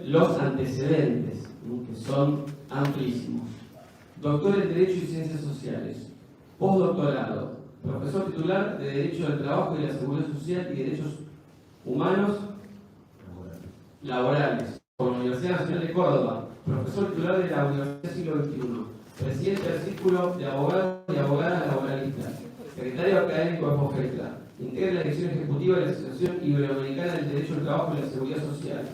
los antecedentes, que son amplísimos. Doctor en Derecho y Ciencias Sociales, postdoctorado, profesor titular de Derecho del Trabajo y la Seguridad Social y Derechos Humanos Laborales por la Universidad Nacional de Córdoba, profesor titular de la Universidad Siglo XXI, presidente del Círculo de Abogados y Abogadas Laboralistas, secretario académico de FOFETLA, integra la dirección ejecutiva de la Asociación Iberoamericana del Derecho del Trabajo y la Seguridad Social,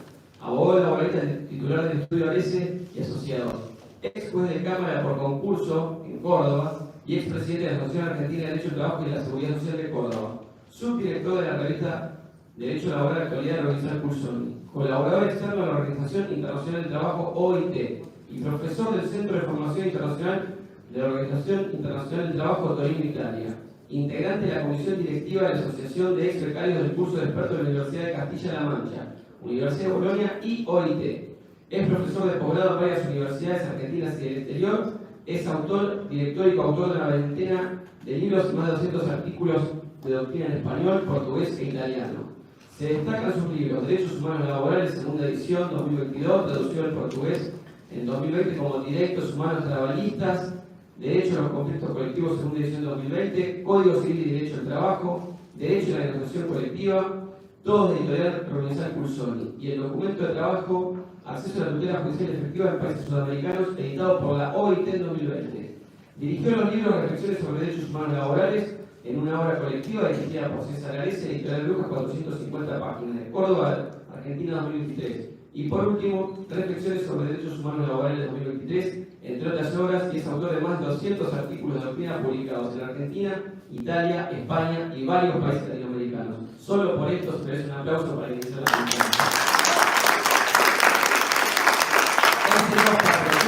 abogado laboralista titular del Estudio Arese y asociado, ex juez de Cámara por concurso en Córdoba y expresidente de la Asociación Argentina de Derecho del Trabajo y la Seguridad Social de Córdoba, subdirector de la revista Derecho Laboral de Actualidad de la Universidad Cursoni, colaborador externo de la Organización Internacional del Trabajo OIT y profesor del Centro de Formación Internacional de la Organización Internacional del Trabajo Torino, Italia, integrante de la Comisión Directiva de la Asociación de Ex Becarios del Curso de Expertos de la Universidad de Castilla-La Mancha, Universidad de Bolonia y OIT. Es profesor de posgrado en varias universidades argentinas y del exterior. Es autor, director y coautor de una veintena de libros y más de 200 artículos de doctrina en español, portugués e italiano. Se destacan sus libros Derechos Humanos Laborales, segunda edición, 2022, traducido al portugués en 2020 como Directos Humanos Laboralistas, Derecho a los Conflictos Colectivos, segunda edición 2020, Código Civil y Derecho al Trabajo, Derecho a la Negociación Colectiva, todos de editorial Organización Cursoni, y el documento de trabajo Acceso a la tutela judicial efectiva en países sudamericanos, editado por la OIT en 2020. Dirigió los libros Reflexiones sobre Derechos Humanos Laborales en una obra colectiva dirigida por César Arese, editorial Brujas, 450 páginas, de Córdoba, Argentina, 2023. Y por último, Reflexiones sobre Derechos Humanos Laborales 2023, entre otras obras, y es autor de más de 200 artículos de doctrina publicados en Argentina, Italia, España y varios países latinoamericanos. Solo por esto se merece un aplauso para iniciar la conferencia.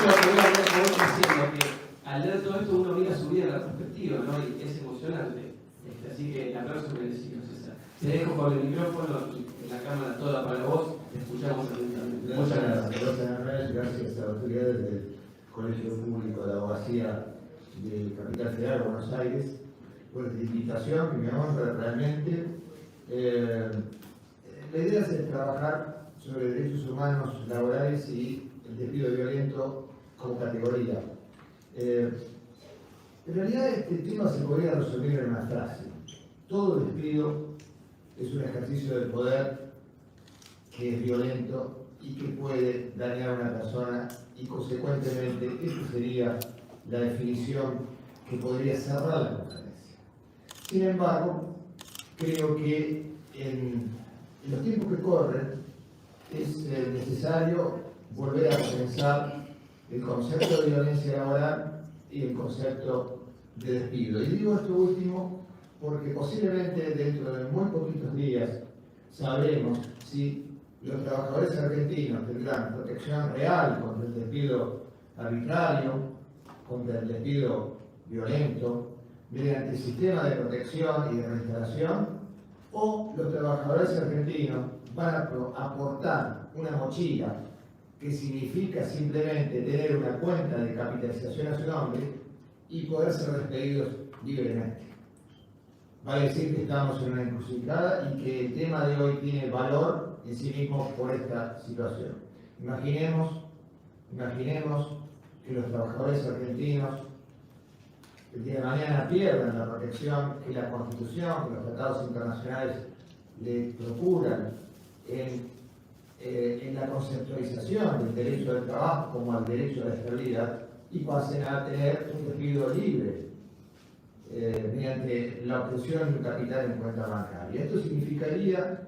Que al leer todo esto uno mira su vida en la perspectiva, ¿no? Y es emocionante. Así que el aplauso merecido, César. Te dejo con el micrófono y la cámara toda para vos. Te escuchamos atentamente. Muchas gracias. Gracias a las autoridades del Colegio Público de Abogacía de Capital Federal, Buenos Aires, por esta invitación que me honra realmente. La idea es trabajar sobre derechos humanos laborales y el despido violento como categoría. En realidad este tema se podría resumir en una frase. Todo despido es un ejercicio del poder que es violento y que puede dañar a una persona, y consecuentemente esta sería la definición que podría cerrar la conferencia. Sin embargo, creo que en los tiempos que corren es necesario volver a pensar el concepto de violencia laboral y el concepto de despido. Y digo esto último porque posiblemente dentro de muy poquitos días sabremos si los trabajadores argentinos tendrán protección real contra el despido arbitrario, contra el despido violento, mediante el sistema de protección y de reinstalación, o los trabajadores argentinos van a aportar una mochila que significa simplemente tener una cuenta de capitalización a su nombre y poder ser despedidos libremente. Vale decir que estamos en una encrucijada y que el tema de hoy tiene valor en sí mismo por esta situación. Imaginemos que los trabajadores argentinos el día de mañana pierdan la protección que la Constitución, que los tratados internacionales le procuran en la conceptualización del derecho del trabajo como el derecho a la estabilidad, y pasen a tener un despido libre mediante la obtención de un capital en cuenta bancaria. Esto significaría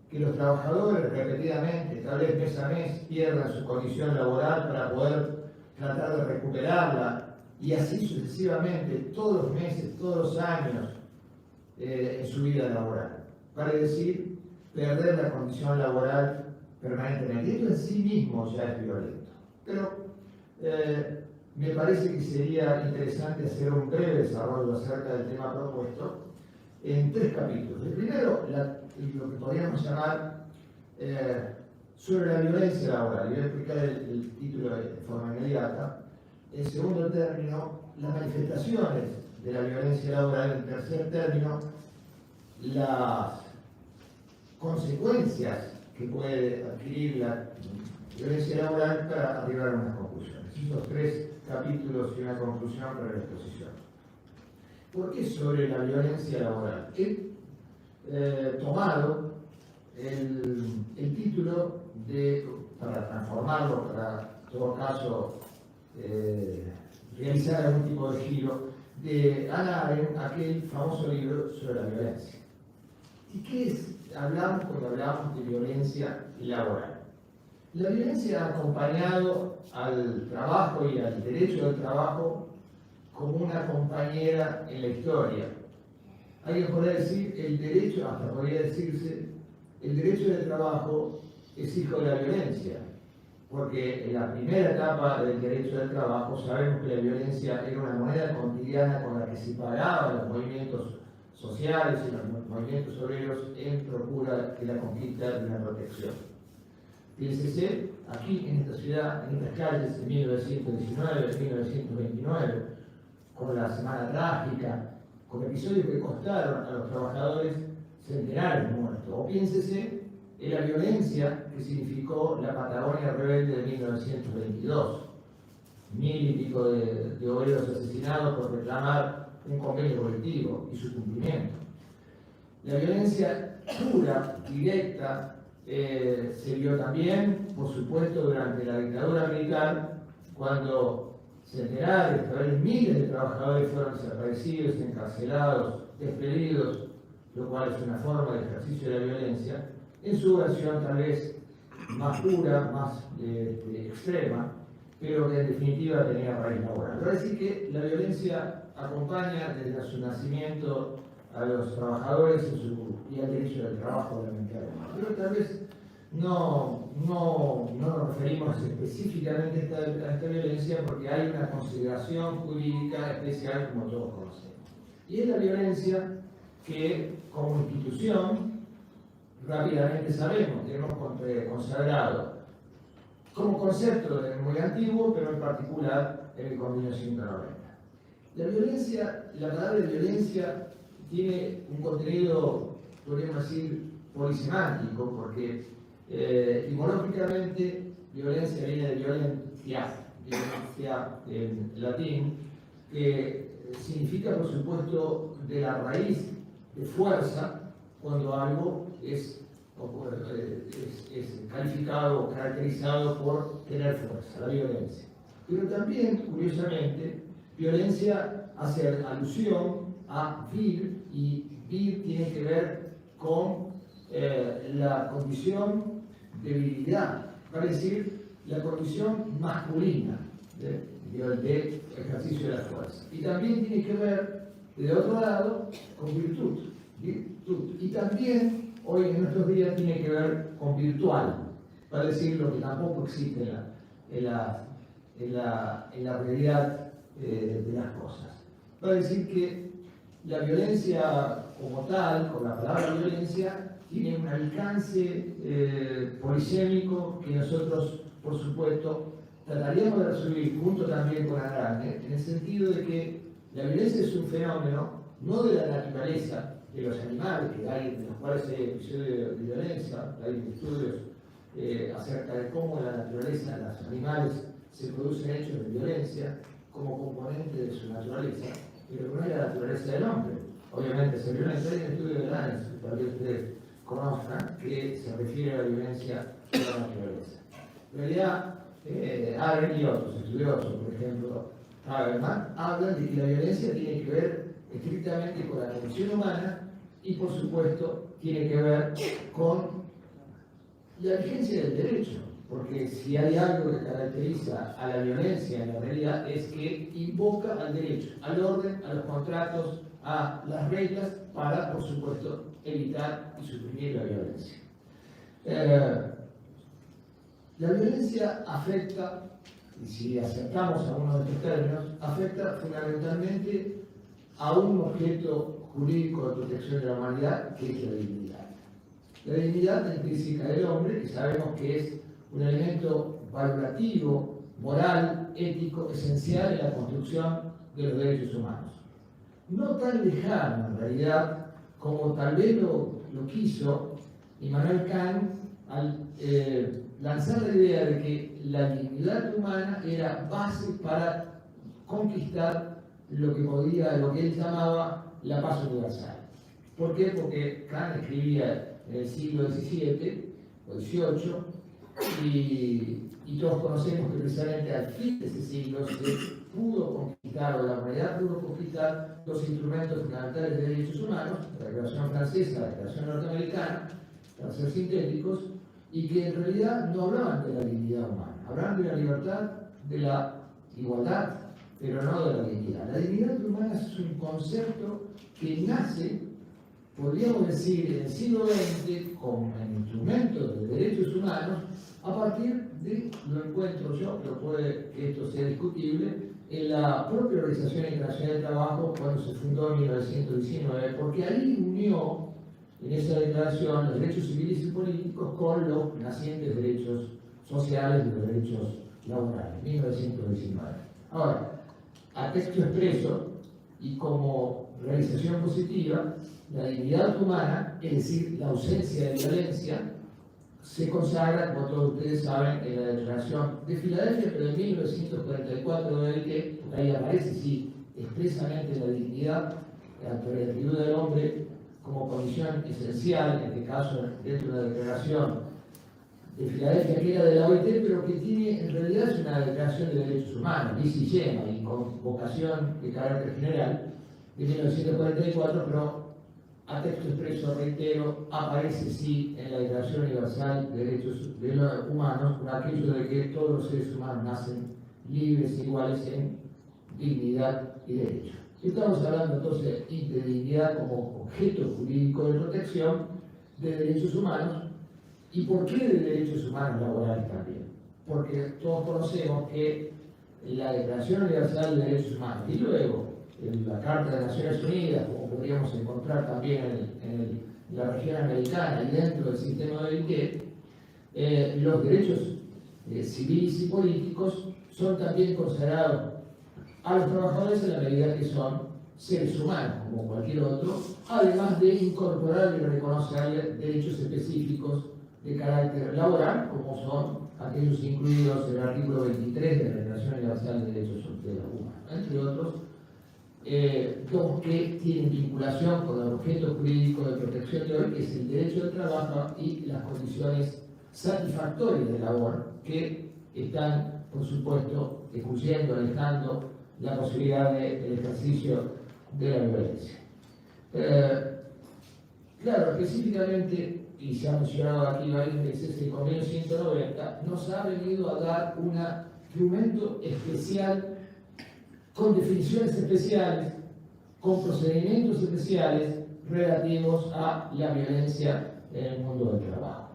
que los trabajadores repetidamente, tal vez mes a mes, pierdan su condición laboral para poder tratar de recuperarla, y así sucesivamente, todos los meses, todos los años en su vida laboral. Vale decir, perder la condición laboral permanentemente. Esto en sí mismo ya es violento. Pero me parece que sería interesante hacer un breve desarrollo acerca del tema propuesto en 3 capítulos. El primero, lo que podríamos llamar sobre la violencia laboral. Voy a explicar el título de forma inmediata. En segundo término, las manifestaciones de la violencia laboral. En tercer término, las consecuencias que puede adquirir violencia laboral para arribar a unas conclusiones. Esos 3 capítulos y una conclusión para la exposición. ¿Por qué sobre la violencia laboral? He tomado el título para transformarlo, para en todo caso realizar algún tipo de giro, de Hannah Arendt, aquel famoso libro sobre la violencia. ¿Y qué hablamos cuando hablamos de violencia laboral? La violencia ha acompañado al trabajo y al derecho del trabajo como una compañera en la historia. Alguien podría decir, el derecho, hasta podría decirse, el derecho del trabajo es hijo de la violencia, porque en la primera etapa del derecho del trabajo sabemos que la violencia era una moneda cotidiana con la que se pagaban los movimientos sociales y los movimientos obreros en procura de la conquista de una protección. Fíjense, aquí en esta ciudad, en estas calles, en 1919, 1929, con la Semana Trágica, con episodios que costaron a los trabajadores centenares de muertos. O piénsese en la violencia que significó la Patagonia rebelde de 1922. 1000 y pico de obreros asesinados por reclamar un convenio colectivo y su cumplimiento. La violencia pura, directa, se vio también, por supuesto, durante la dictadura militar, cuando centenares, tal vez miles de trabajadores fueron desaparecidos, encarcelados, despedidos, lo cual es una forma de ejercicio de la violencia, en su versión tal vez más pura, más extrema, pero que en definitiva tenía raíz laboral. Pero decir que la violencia acompaña desde su nacimiento a los trabajadores y al derecho del trabajo, lamentablemente. Pero tal vez no nos referimos específicamente a esta violencia porque hay una consideración jurídica especial como todos conocemos. Y es la violencia que como institución rápidamente sabemos, tenemos consagrado como concepto muy antiguo, pero en particular en el Convenio 190. La palabra violencia tiene un contenido, podríamos decir, polisemántico, porque etimológicamente violencia viene de violencia en latín, que significa, por supuesto, de la raíz de fuerza, cuando algo es calificado o caracterizado por tener fuerza, la violencia. Pero también, curiosamente, violencia hace alusión a vir, y vir tiene que ver con la condición de virilidad, vale decir, la condición masculina de ejercicio de la fuerza. Y también tiene que ver, de otro lado, con virtud. Y también, hoy en nuestros días, tiene que ver con virtual, vale decir, lo que tampoco existe en la realidad de las cosas. Vale decir que la violencia como tal, con la palabra violencia, tiene un alcance polisémico que nosotros, por supuesto, trataríamos de resolver junto también con Arendt, en el sentido de que la violencia es un fenómeno no de la naturaleza de los animales, que hay, en los cuales hay episodios de violencia, hay estudios acerca de cómo en la naturaleza los animales se producen hechos de violencia como componente de su naturaleza, pero no es la naturaleza del hombre. Obviamente se violenta, hay un estudio de Lanz, que tal vez ustedes conozcan, que se refiere a la violencia de la naturaleza. En realidad, Arendt y otros estudiosos, por ejemplo, Habermas, hablan de que la violencia tiene que ver estrictamente con la condición humana y, por supuesto, tiene que ver con la vigencia del derecho, porque si hay algo que caracteriza a la violencia en la realidad es que invoca al derecho, al orden, a los contratos, a las reglas para, por supuesto, evitar y suprimir la violencia. La violencia afecta, y si aceptamos algunos de estos términos, afecta fundamentalmente a un objeto jurídico de protección de la humanidad, que es la dignidad. La dignidad intrínseca del hombre, que sabemos que es un elemento valorativo, moral, ético, esencial en la construcción de los derechos humanos. No tan lejano, en realidad, como tal vez lo quiso Immanuel Kant al lanzar la idea de que la dignidad humana era base para conquistar lo que él llamaba la paz universal. ¿Por qué? Porque Kant escribía en el siglo XVII o XVIII y todos conocemos que precisamente al fin de ese siglo se pudo conquistar, o la humanidad pudo conquistar los instrumentos fundamentales de derechos humanos, la Declaración Francesa, la Declaración Norteamericana, para ser sintéticos, y que en realidad no hablaban de la dignidad humana, hablaban de la libertad, de la igualdad, pero no de la dignidad. La dignidad humana es un concepto que nace, podríamos decir, en el siglo XX como instrumento de derechos humanos, a partir de, lo encuentro yo, pero puede que esto sea discutible, en la propia Organización Internacional del Trabajo cuando se fundó en 1919, porque ahí unió en esa declaración los derechos civiles y políticos con los nacientes derechos sociales y los derechos laborales, 1919. Ahora, a texto expreso y como realización positiva, la dignidad humana, es decir, la ausencia de violencia, se consagra, como todos ustedes saben, en la Declaración de Filadelfia, pero en 1944 de que ahí aparece, sí, expresamente la dignidad, la autoridad del hombre como condición esencial, en este caso dentro de la Declaración de Filadelfia, que era de la OIT, pero que tiene, en realidad es una declaración de derechos humanos, dice y llena, y con vocación de carácter general, de 1944, pero a texto expreso, reitero, aparece sí en la Declaración Universal de Derechos de los Humanos, con aquello de que todos los seres humanos nacen libres e iguales en dignidad y derecho. Estamos hablando entonces de dignidad como objeto jurídico de protección de derechos humanos. ¿Y por qué de derechos humanos laborales también? Porque todos conocemos que la Declaración Universal de Derechos Humanos y luego en la Carta de Naciones Unidas, como podríamos encontrar también en la región americana y dentro del sistema de OIT, los derechos civiles y políticos son también considerados a los trabajadores en la medida que son seres humanos, como cualquier otro, además de incorporar y reconocerle derechos específicos de carácter laboral, como son aquellos incluidos en el artículo 23 de la Declaración Universal de Derechos Humanos, entre otros, dos que tienen vinculación con el objeto jurídico de protección de hoy, que es el derecho del trabajo y las condiciones satisfactorias de labor, que están, por supuesto, excluyendo, alejando la posibilidad del ejercicio de la violencia. Claro, específicamente, y se ha mencionado aquí varias veces, el Convenio 190 nos ha venido a dar un instrumento especial con definiciones especiales, con procedimientos especiales relativos a la violencia en el mundo del trabajo.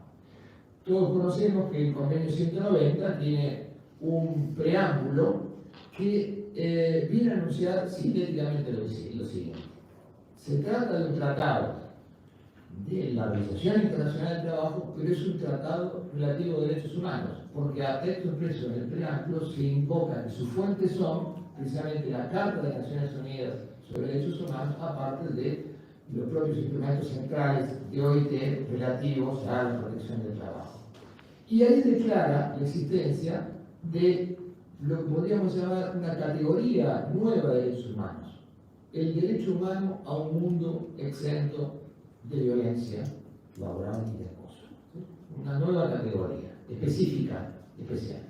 Todos conocemos que el Convenio 190 tiene un preámbulo que viene a anunciar sintéticamente lo siguiente. Se trata de un tratado de la Organización Internacional del Trabajo, pero es un tratado relativo a derechos humanos, porque a texto expreso en el preámbulo se invoca que sus fuentes son precisamente la Carta de las Naciones Unidas sobre Derechos Humanos, aparte de los propios instrumentos centrales de OIT relativos a la protección del trabajo. Y ahí declara la existencia de lo que podríamos llamar una categoría nueva de derechos humanos, el derecho humano a un mundo exento de violencia laboral y de acoso. Una nueva categoría, específica, especial.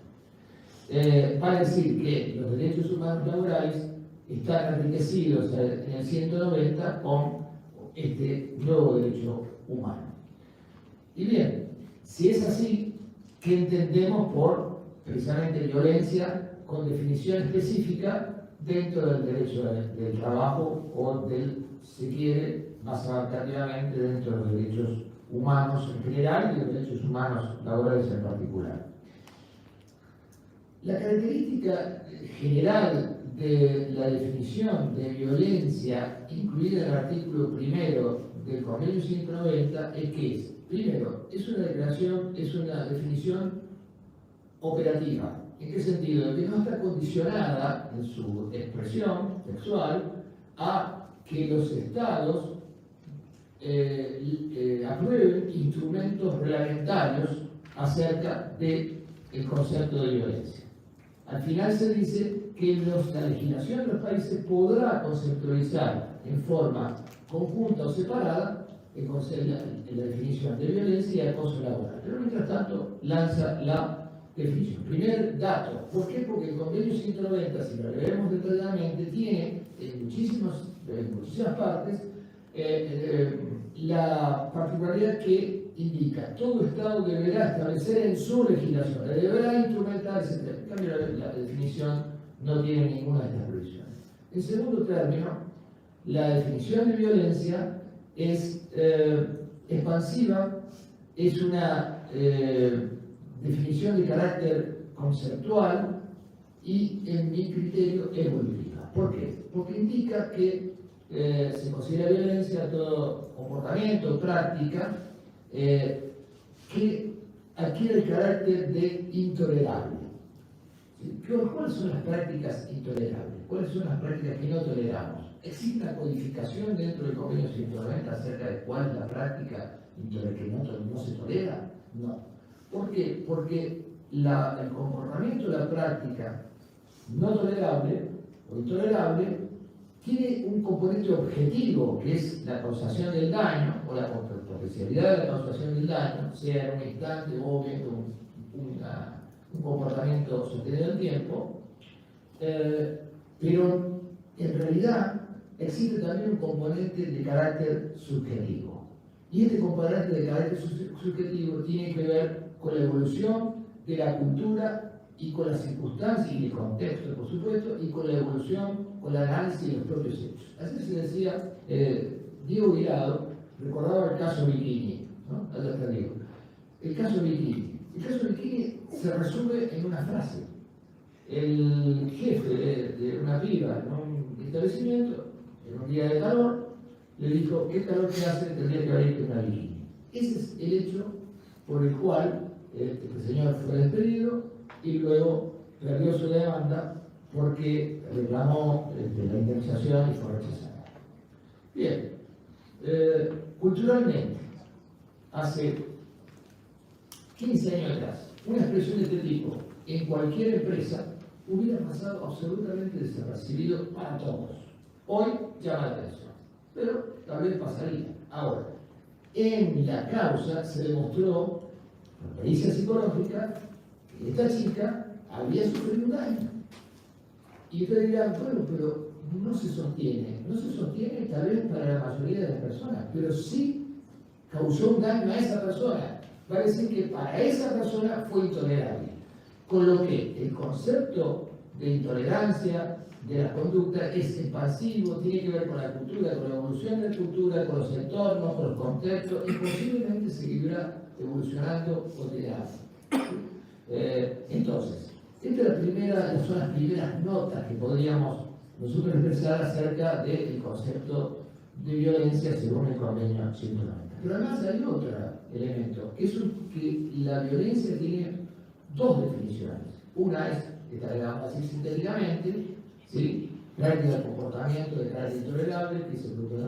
Para decir que los derechos humanos laborales están enriquecidos en el 190 con este nuevo derecho humano. Y bien, si es así, ¿qué entendemos por precisamente violencia con definición específica dentro del derecho del trabajo o del, si quiere, más abarcativamente dentro de los derechos humanos en general y los derechos humanos laborales en particular? La característica general de la definición de violencia incluida en el artículo primero del Convenio 190 es que es, primero, es una declaración, es una definición operativa. ¿En qué sentido? Que no está condicionada en su expresión textual a que los estados aprueben instrumentos reglamentarios acerca del concepto de violencia. Al final se dice que la legislación de los países podrá conceptualizar en forma conjunta o separada la definición de violencia y acoso laboral. Pero mientras tanto lanza la definición. Primer dato. ¿Por qué? Porque el convenio 190, si lo leemos detalladamente, tiene en muchísimas partes la particularidad que indica todo Estado deberá establecer en su legislación, deberá instrumentar, etc. En cambio, la definición no tiene ninguna de estas provisiones. En segundo término, la definición de violencia es expansiva, es una definición de carácter conceptual y, en mi criterio, evolutiva. ¿Por qué? Porque indica que se considera violencia todo comportamiento, práctica, que adquiere el carácter de intolerable. ¿Sí? ¿Cuáles son las prácticas intolerables? ¿Cuáles son las prácticas que no toleramos? ¿Existe una codificación dentro del convenio 190 acerca de cuál es la práctica que no se tolera? No. ¿Por qué? Porque el comportamiento, la práctica no tolerable o intolerable tiene un componente objetivo, que es la causación del daño o la potencialidad de la causación del daño, sea en un instante o bien un comportamiento sostenido en el tiempo, pero en realidad existe también un componente de carácter subjetivo. Y este componente de carácter subjetivo tiene que ver con la evolución de la cultura y con las circunstancias y el contexto, por supuesto, y con la evolución, con el análisis de los propios hechos. Así se decía, Diego Guirado recordaba el caso Bikini, ¿no? El caso Bikini. El caso Bikini se resume en una frase. El jefe de una piba en un establecimiento, en un día de calor, le dijo: ¿qué calor que hace? Tendría que haber una bikini. Ese es el hecho por el cual este señor fue despedido y luego perdió su demanda porque reclamó la indemnización y fue rechazada. Bien, culturalmente, hace 15 años atrás, una expresión de este tipo en cualquier empresa hubiera pasado absolutamente desapercibido para todos. Hoy llama la atención, pero tal vez pasaría. Ahora, en la causa se demostró, por pericia psicológica, que esta chica había sufrido un daño. Y ustedes dirán: bueno, pero no se sostiene tal vez para la mayoría de las personas, pero sí causó un daño a esa persona. Va a decir que para esa persona fue intolerable. Con lo que el concepto de intolerancia de la conducta es expansivo, tiene que ver con la cultura, con la evolución de la cultura, con los entornos, con los contextos, y posiblemente seguirá evolucionando cotidianamente. Entonces, estas son las primeras notas que podríamos nosotros expresar acerca del concepto de violencia según el convenio 190. Pero además hay otro elemento, que es que la violencia tiene dos definiciones. Una es, esta le vamos a decir sintéticamente, ¿sí?, práctica de comportamiento de carácter intolerable que se produce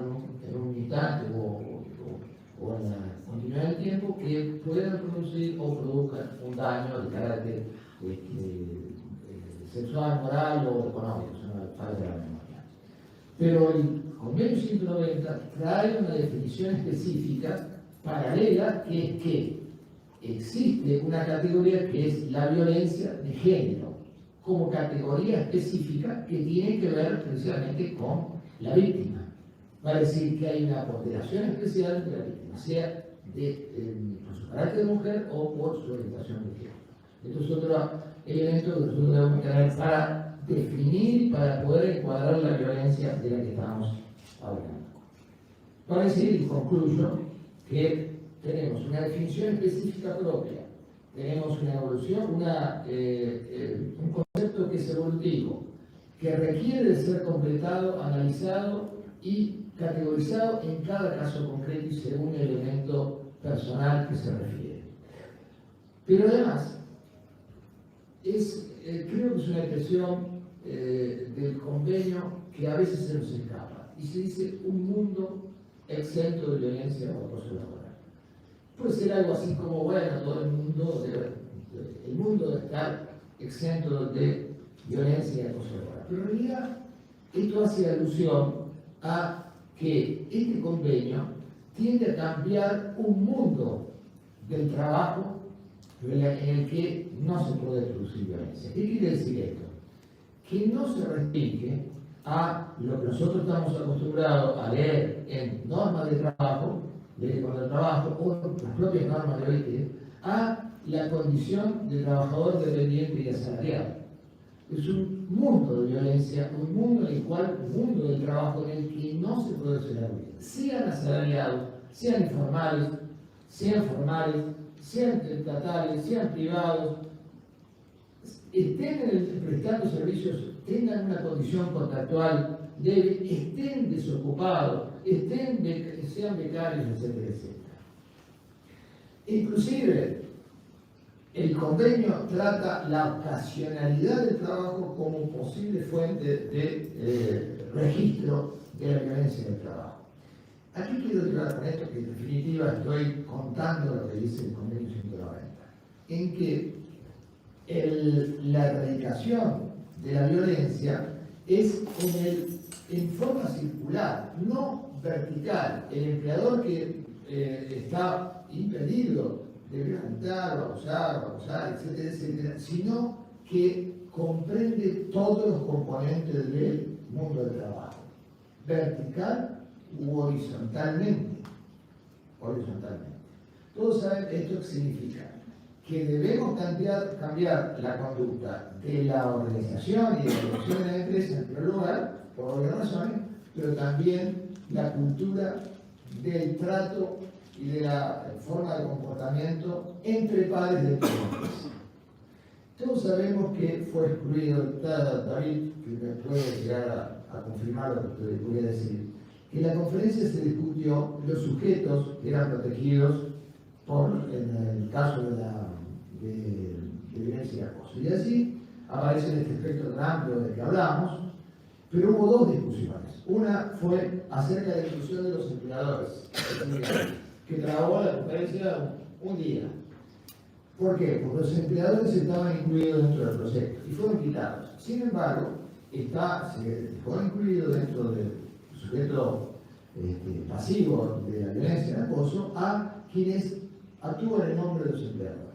en un instante o en la continuidad del tiempo, que puedan producir o produzcan un daño de carácter sexual, moral o económico, es una falla de la memoria. Pero el convenio 190 trae una definición específica paralela, que es que existe una categoría que es la violencia de género, como categoría específica que tiene que ver precisamente con la víctima. Va a decir que hay una ponderación especial de la víctima, sea por su carácter de mujer o por su orientación de género. Esto es otro elemento que nosotros debemos tener para definir, para poder encuadrar la violencia de la que estamos hablando. Para decir, y concluyo, que tenemos una definición específica propia, tenemos una evolución, un concepto que es evolutivo, que requiere de ser completado, analizado y categorizado en cada caso concreto y según el elemento personal que se refiere. Pero además, creo que es una expresión del convenio que a veces se nos escapa, y se dice un mundo exento de violencia o acoso laboral. puede ser algo así como, bueno, todo el mundo debe estar exento de violencia y acoso laboral. Pero en realidad esto hace alusión a que este convenio tiende a cambiar un mundo del trabajo en el que no se puede producir violencia. ¿Qué quiere decir esto? Que no se restringe a lo que nosotros estamos acostumbrados a leer en normas de trabajo, leyes contra el trabajo o las propias normas de OIT, a la condición de trabajador dependiente y asalariado. Es un mundo de violencia, un mundo del trabajo en el que no se produce la vida. Sean asalariados, sean informales, sean formales, sean estatales, sean privados, estén prestando servicios, tengan una condición contractual débil, estén desocupados, sean becarios, etcétera, etcétera. Inclusive, el convenio trata la ocasionalidad del trabajo como posible fuente de registro de la violencia del trabajo. Aquí quiero llegar con esto, que en definitiva estoy contando lo que dice el convenio 190, en que la erradicación de la violencia es en forma circular, no vertical. El empleador que está impedido de violentar, abusar, etcétera, etcétera, sino que comprende todos los componentes del mundo del trabajo, vertical u horizontalmente. Todos saben esto que significa que debemos cambiar la conducta de la organización y de la dirección de la empresa en primer lugar, por obvias razones, pero también la cultura del trato y de la forma de comportamiento entre pares de empresas. Todos sabemos que fue excluido, David, que me puede llegar a confirmar lo que voy a decir, que en la conferencia se discutió los sujetos que eran protegidos en el caso de violencia y acoso. Y así aparece en este espectro tan amplio del que hablamos, pero hubo dos discusiones. Una fue acerca de la inclusión de los empleadores, que trabó la conferencia un día. ¿Por qué? Porque los empleadores estaban incluidos dentro del proyecto y fueron quitados. Sin embargo, se fue incluido dentro del sujeto pasivo de la violencia y el acoso a quienes actúan en nombre de los empleadores.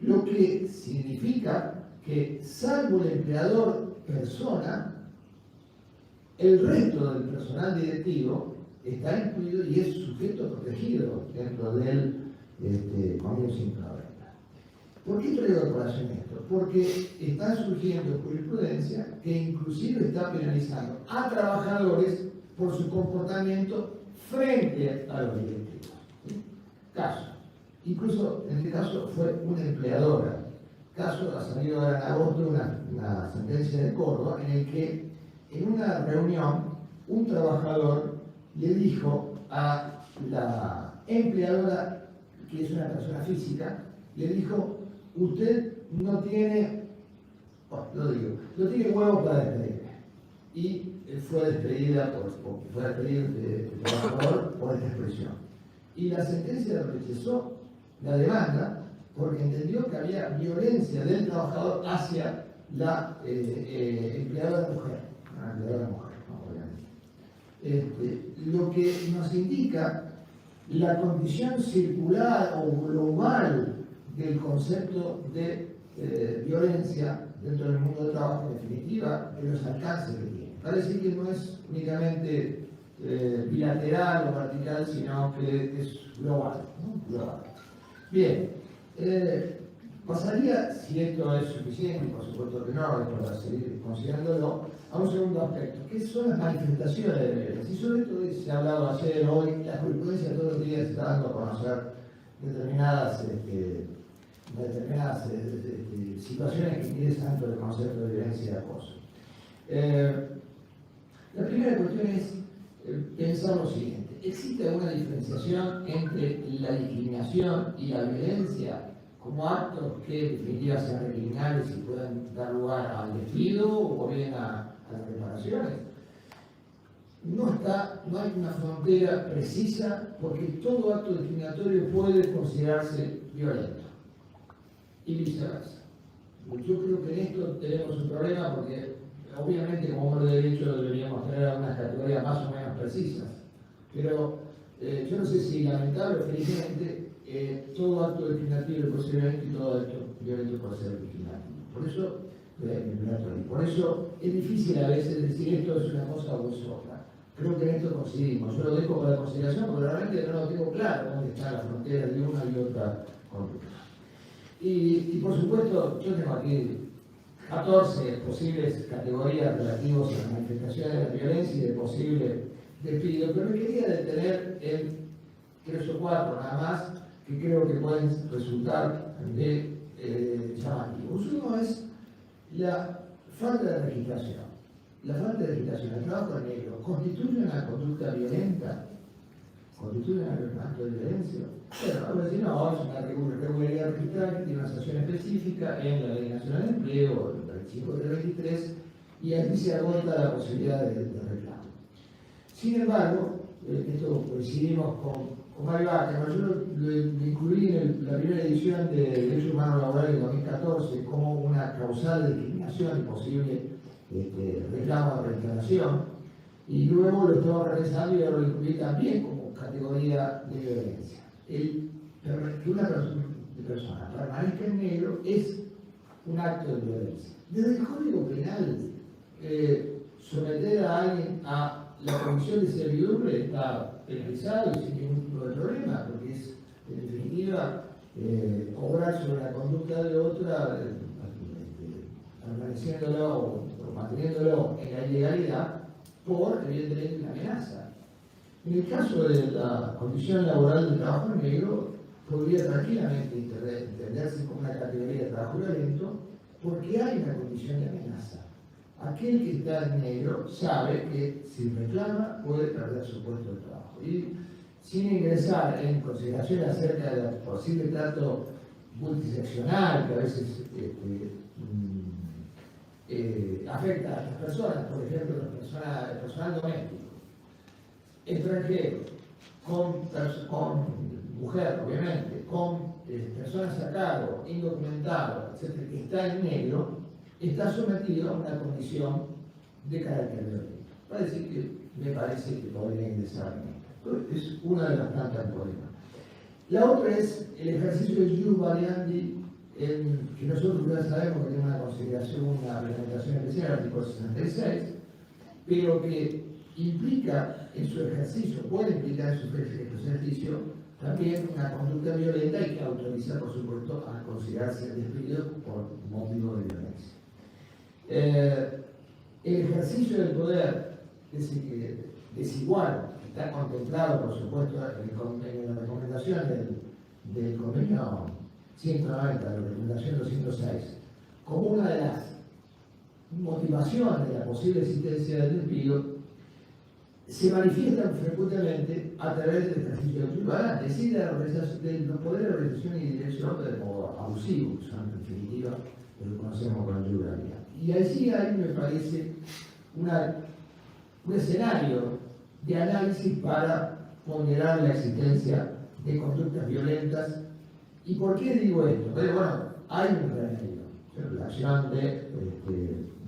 Lo que significa que, salvo el empleador persona, el resto del personal directivo está incluido y es sujeto protegido dentro del convenio 190. ¿Por qué traigo a colación esto? Porque está surgiendo jurisprudencia que inclusive está penalizando a trabajadores por su comportamiento frente a los directivos. ¿Sí? Caso. Incluso en este caso fue una empleadora. Caso ha salido ahora en agosto una sentencia de Córdoba en el que en una reunión un trabajador le dijo a la empleadora, que es una persona física, le dijo: usted no tiene huevos para despedirme. Y fue despedida de trabajador por esta expresión. Y la sentencia rechazó la demanda porque entendió que había violencia del trabajador hacia la empleadora mujer. La empleadora mujer, ¿no? Obviamente. Lo que nos indica la condición circular o global del concepto de violencia dentro del mundo del trabajo, en definitiva, de los alcances que tiene. Parece que no es únicamente bilateral o vertical, sino que es global, ¿no? Global. Bien, pasaría, si esto es suficiente, por supuesto que no, es para seguir considerándolo, a un segundo aspecto, que son las manifestaciones de violencia. Y sobre esto se ha hablado ayer, hoy, la jurisprudencia todos los días está dando a conocer determinadas situaciones que ingresan dentro del concepto de violencia y acoso. La primera cuestión es pensar lo siguiente: ¿existe alguna diferenciación entre la discriminación y la violencia como actos que en definitiva sean criminales y puedan dar lugar al despido o bien a las reparaciones? no hay una frontera precisa porque todo acto discriminatorio puede considerarse violento y viceversa. Yo creo que en esto tenemos un problema porque obviamente como hombre de derecho deberíamos tener algunas categorías más o menos precisas, pero yo no sé si lamentable o felizmente todo acto discriminatorio puede ser violento y todo acto violento puede ser discriminatorio. Por eso es difícil a veces decir esto es una cosa o es otra. Creo que en esto coincidimos. Yo lo dejo para consideración porque realmente no lo tengo claro dónde está la frontera de una y otra conducta. Y por supuesto, yo tengo aquí 14 posibles categorías relativas a las manifestaciones de la violencia y de posible despido, pero me quería detener en 3 o 4 nada más que creo que pueden resultar de llamativos. Uno es la falta de registración. La falta de registración, el trabajo en negro, ¿constituye una conducta violenta? ¿Constituye un acto de violencia? Bueno, vamos a decir, no, es una irregularidad registral que tiene una sanción específica en la Ley Nacional de Empleo, el 35 del 23, y aquí se agota la posibilidad de reclamo. Sin embargo, esto coincidimos con Mario Ackerman, yo lo incluí en la primera edición de Derecho Humano Laboral del 2014 como una causal de discriminación y posible reclamo de reintegración, y luego lo estamos realizando y ahora lo incluí también como categoría de violencia. Que una persona permanezca en negro es un acto de violencia. Desde el Código Penal, someter a alguien a la condición de servidumbre está penalizado y sin ningún tipo de problema, porque es, en definitiva, obrar sobre la conducta de otra, permaneciéndolo o manteniéndolo en la ilegalidad por, evidentemente, una amenaza. En el caso de la condición laboral del trabajo negro, podría tranquilamente entenderse como una categoría de trabajo violento porque hay una condición de amenaza. Aquel que está en negro sabe que si reclama puede perder su puesto de trabajo. Y sin ingresar en consideraciones acerca del posible trato multiseccional que a veces afecta a las personas, por ejemplo, el personal doméstico, extranjero, con mujer, obviamente, con personas a cargo, indocumentados, etc., que está en negro, está sometido a una condición de carácter violento. Me parece que podría ingresar en esto. Es una de las tantas problemas. La otra es el ejercicio de jus variandi, que nosotros ya sabemos que tiene una consideración, una reglamentación especial, el artículo 66, pero que implica en su ejercicio, puede implicar en su ejercicio también una conducta violenta y que autoriza, por supuesto, a considerarse despido por motivo de violencia. El ejercicio del poder desigual, que está contemplado, por supuesto, en la recomendación del convenio 190, la recomendación 206, como una de las motivaciones de la posible existencia del despido, se manifiestan frecuentemente a través del ejercicio del ciudadano, es decir, de los poderes de organización y dirección de modo abusivo, que son en definitiva lo que conocemos con la ciudadanía. Y allí hay, me parece, un escenario de análisis para ponderar la existencia de conductas violentas. ¿Y por qué digo esto? Porque, bueno, hay un remedio, la acción de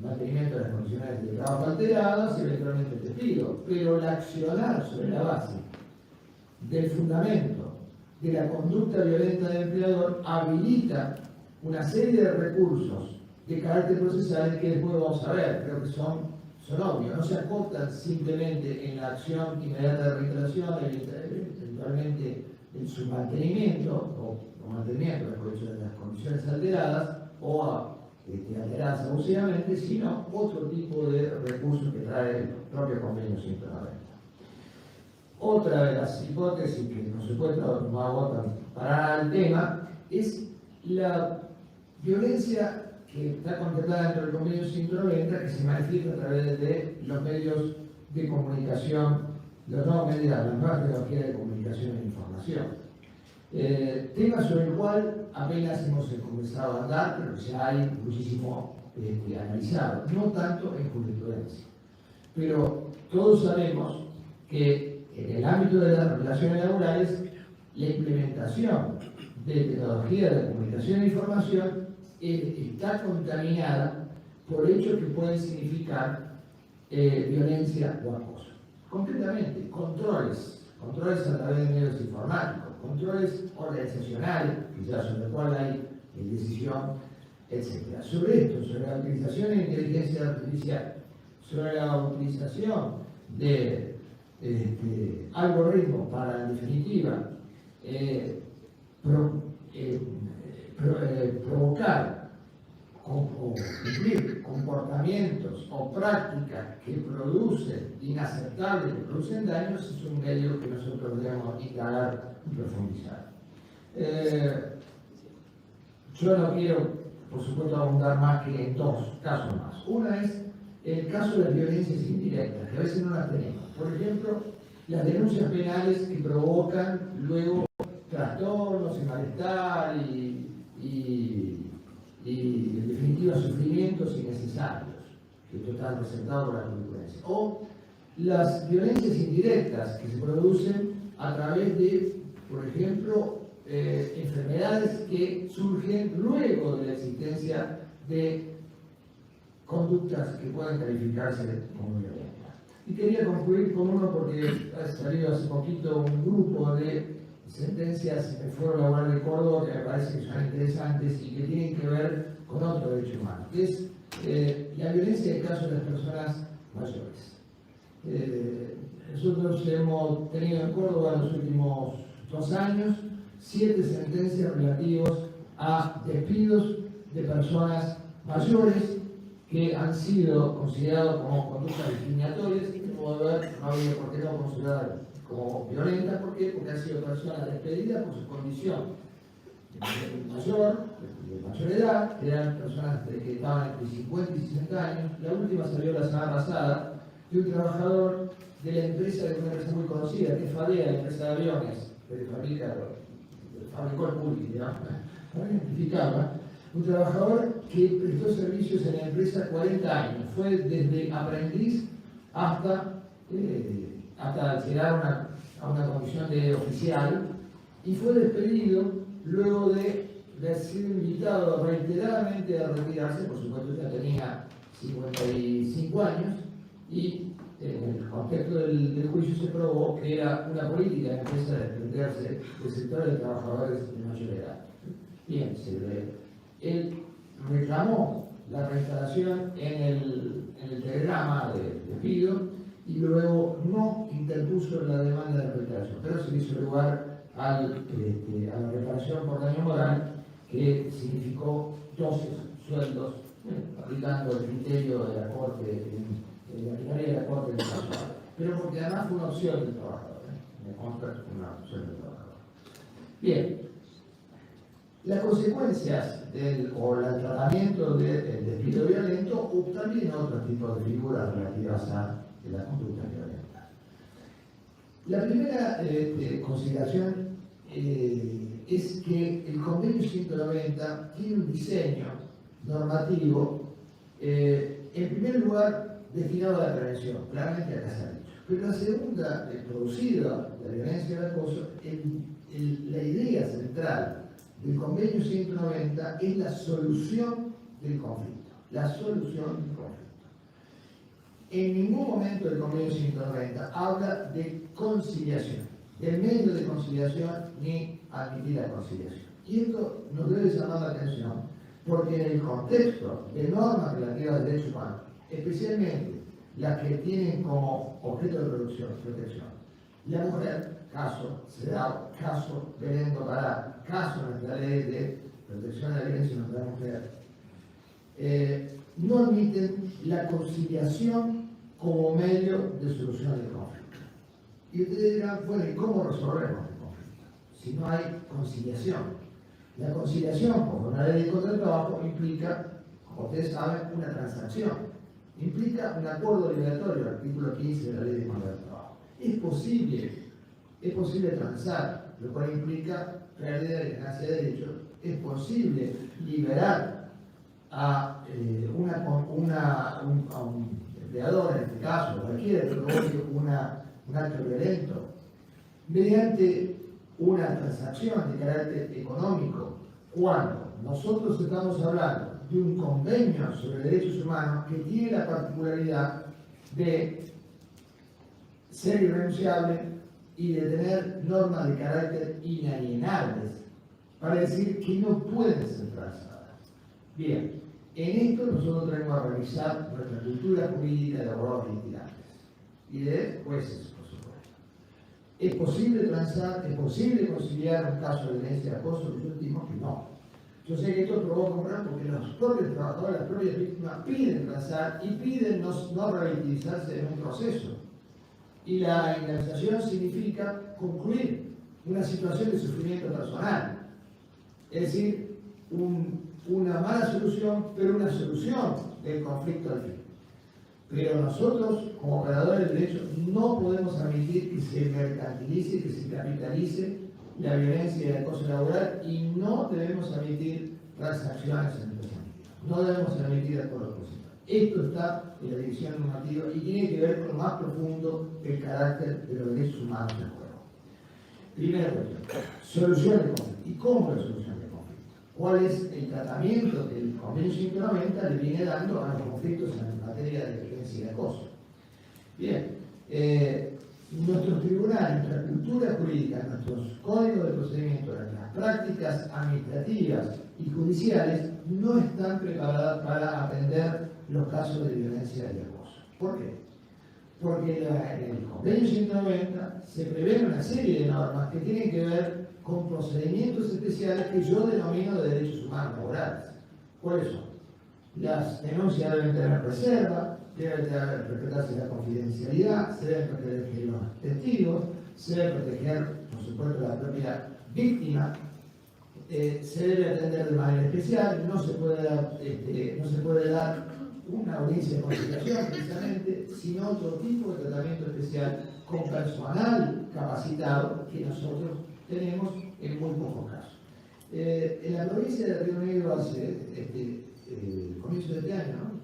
mantenimiento de las condiciones de trabajo alteradas y eventualmente el despido, pero el accionar sobre la base del fundamento de la conducta violenta del empleador habilita una serie de recursos de carácter procesal que después vamos a ver, creo que son obvios, no se acotan simplemente en la acción inmediata de reintegración, eventualmente en su mantenimiento o mantenimiento de las condiciones alteradas o alteradas abusivamente, sino otro tipo de recursos que trae el propio convenio 190. Otra de las hipótesis que, por supuesto, no agotan para el tema es la violencia que está contemplada dentro del convenio 190, que se manifiesta a través de los medios de comunicación, las nuevas tecnologías de comunicación e información. Tema sobre el cual apenas hemos comenzado a andar, pero ya hay muchísimo analizado, no tanto en jurisprudencia. pero todos sabemos que en el ámbito de las relaciones laborales, la implementación de tecnología de comunicación e información está contaminada por hechos que pueden significar violencia o acoso. Concretamente, controles a través de medios informáticos, controles organizacionales, quizás sobre el cual hay decisión, etc. Sobre esto, sobre la utilización de inteligencia artificial, sobre la utilización de algoritmos para, en definitiva, provocar o cumplir comportamientos o prácticas que producen inaceptables, que producen daños, es un medio que nosotros debemos indagar y profundizar. Yo no quiero, por supuesto, abundar más que en dos casos más. Una es el caso de las violencias indirectas, que a veces no las tenemos. Por ejemplo, las denuncias penales que provocan luego trastornos y malestar y en definitiva sufrimientos innecesarios, que esto está representado por la jurisprudencia. O las violencias indirectas que se producen a través de, por ejemplo, enfermedades que surgen luego de la existencia de conductas que pueden calificarse como violentas. Y quería concluir con uno porque ha salido hace poquito un grupo de sentencias en el Foro Laboral de Córdoba que me parece que son interesantes y que tienen que ver con otro derecho humano, que es la violencia en el caso de las personas mayores. Nosotros hemos tenido en Córdoba en los últimos 2 años 7 sentencias relativas a despidos de personas mayores que han sido considerados como conductas discriminatorias y que, como ver, no había por qué no considerar como violentas. ¿Por qué? Porque han sido personas despedidas por su condición de mayor edad, eran personas que estaban entre 50 y 60 años. La última salió la semana pasada de un trabajador de la empresa, de una empresa muy conocida, que es FADEA, la empresa de aviones, que fabricó el Pulki, digamos, para identificarla. Un trabajador que prestó servicios en la empresa 40 años, fue desde aprendiz hasta llegar a una condición de oficial, y fue despedido luego de haber sido invitado reiteradamente a retirarse. Por supuesto ya tenía 55 años y en el contexto del juicio se probó que era una política de la empresa de desprenderse del sector de trabajadores de mayor edad. Bien, él reclamó la reinstalación en el telegrama de despido y luego no interpuso la demanda de reinstalación, pero se hizo lugar a la reparación por daño moral, que significó 12 sueldos, aplicando el criterio de la Corte, de la Fiscalía de la Corte del caso, pero porque además fue una opción del trabajador, me consta que fue una opción del trabajador. Bien, las consecuencias o el tratamiento del despido violento, o también otros tipos de figuras relativas a la conducta violenta. La primera consideración es que el convenio 190 tiene un diseño normativo, en primer lugar, destinado a la prevención, claramente acá se ha dicho. Pero la segunda, producida la violencia y el acoso, la idea central del convenio 190 es la solución del conflicto. La solución del conflicto. En ningún momento el convenio 190 habla de conciliación, del medio de conciliación, ni admitir la conciliación. Y esto nos debe llamar la atención porque en el contexto de normas relativas al derecho humano, especialmente las que tienen como objeto de protección, la mujer, caso Sedao, caso Belén do Pará, caso de nuestra ley de protección de la violencia contra la mujer, no admiten la conciliación como medio de solución del conflicto. Y ustedes dirán, bueno, ¿y cómo resolvemos el conflicto si no hay conciliación? La conciliación, como una ley contra el trabajo, implica, como ustedes saben, una transacción. Implica un acuerdo liberatorio, el artículo 15 de la ley de contra el trabajo. Es posible transar, lo cual implica pérdida de ganancia de derechos. Es posible liberar a empleador, en este caso, cualquiera que provoque un acto violento, mediante una transacción de carácter económico, cuando nosotros estamos hablando de un convenio sobre derechos humanos que tiene la particularidad de ser irrenunciable y de tener normas de carácter inalienables, para decir que no pueden ser transadas. Bien, en esto nosotros tenemos a revisar nuestra cultura jurídica de abogados litigantes y de jueces, por supuesto. ¿Es posible transar, es posible conciliar un caso de violencia de acoso? Yo estimo que no. Yo sé que esto provoca un gran porque los propios trabajadores, las propias víctimas piden transar y piden no revictimizarse en un proceso. Y la indemnización significa concluir una situación de sufrimiento personal. Es decir, una mala solución, pero una solución del conflicto al fin. Pero nosotros, como operadores de derecho, no podemos admitir que se mercantilice, que se capitalice la violencia y el acoso laboral, y no debemos admitir transacciones en nuestros ámbitos. No debemos admitir acuerdos positivos. Esto está en la división normativa y tiene que ver con lo más profundo del carácter de los derechos humanos del juego. Primera cuestión, solución del conflicto. ¿Y cómo la solución del conflicto? ¿Cuál es el tratamiento que el Convenio 190 le viene dando a los conflictos en materia de violencia y de acoso? Bien, nuestros tribunales, nuestra cultura jurídica, nuestros códigos de procedimiento, nuestras prácticas administrativas y judiciales no están preparadas para atender los casos de violencia y acoso. ¿Por qué? Porque en el Convenio 190 se prevén una serie de normas que tienen que ver con procedimientos especiales que yo denomino de derechos humanos laborales. ¿Cuáles son? Las denuncias deben tener reserva, debe respetarse la confidencialidad, se deben proteger los testigos, se debe proteger, por supuesto, la propia víctima, se debe atender de manera especial, no se puede dar una audiencia de conciliación precisamente, sino otro tipo de tratamiento especial con personal capacitado que nosotros tenemos en muy pocos casos. En la provincia de Río Negro hace comienzo de este año, ¿no?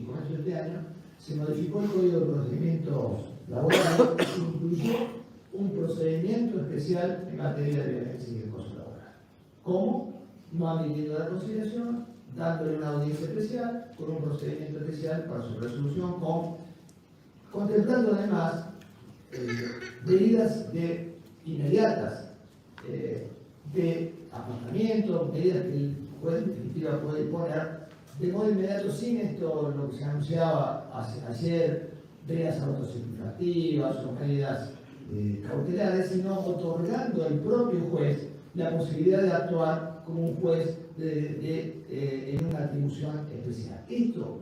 Comienzo de este año, se modificó el Código de Procedimientos Laborales que incluyó un procedimiento especial en materia de violencia y de acoso laboral. ¿Cómo? No admitiendo la conciliación, dándole una audiencia especial, con un procedimiento especial para su resolución, contemplando además medidas inmediatas de apartamiento, medidas que el juez en definitiva puede poner de modo inmediato, sin esto, lo que se anunciaba ayer, medidas autosatisfactivas o medidas cautelares, sino otorgando al propio juez la posibilidad de actuar como un juez en una atribución especial. Esto,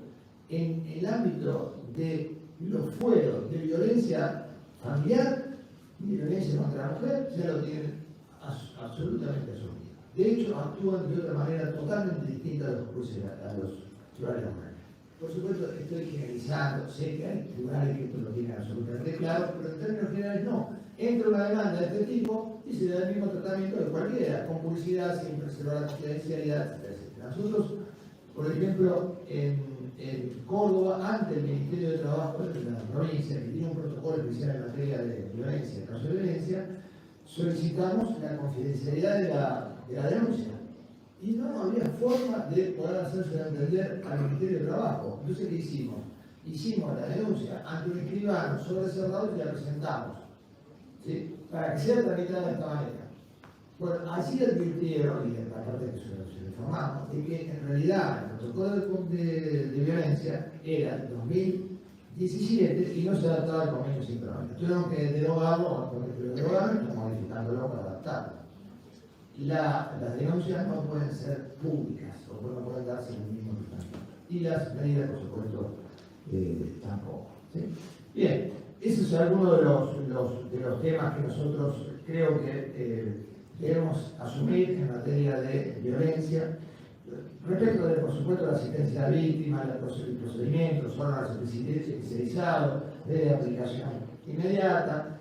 en el ámbito de los fueros de violencia familiar y de violencia contra la mujer, ya lo tienen absolutamente asumido. De hecho, actúan de otra manera totalmente distinta a los jueces, a los tribunales laborales. Por supuesto, estoy generalizando, sé que hay tribunales que esto lo tienen absolutamente claro, pero en términos generales no. Entra una demanda de este tipo y se da el mismo tratamiento de cualquiera, con publicidad, sin preservar la confidencialidad, etc. Nosotros, por ejemplo, en Córdoba, ante el Ministerio de Trabajo de la provincia, que tiene un protocolo especial en materia de violencia, en caso de violencia, solicitamos la confidencialidad de la denuncia. Y no había forma de poder hacerse entender al Ministerio de Trabajo. Entonces, ¿qué hicimos? Hicimos la denuncia ante un escribano sobre cerrado y la presentamos, ¿sí? Para que sea tramitada de esta manera. Bueno, así advirtieron, y aparte que se informamos, de que en realidad el protocolo de violencia era el 2017 y no se adaptaba al Convenio 190. Tuvieron que derogarlo, estamos modificándolo para adaptarlo. Las denuncias no pueden ser públicas o no pueden darse en el mismo tratamiento. Y las medidas, por supuesto, tampoco. ¿Sí? Bien, esos son algunos de los temas que nosotros creo que debemos asumir en materia de violencia. Respecto de, por supuesto, la asistencia a la víctima, el procedimiento, los órganos especializados, de aplicación inmediata,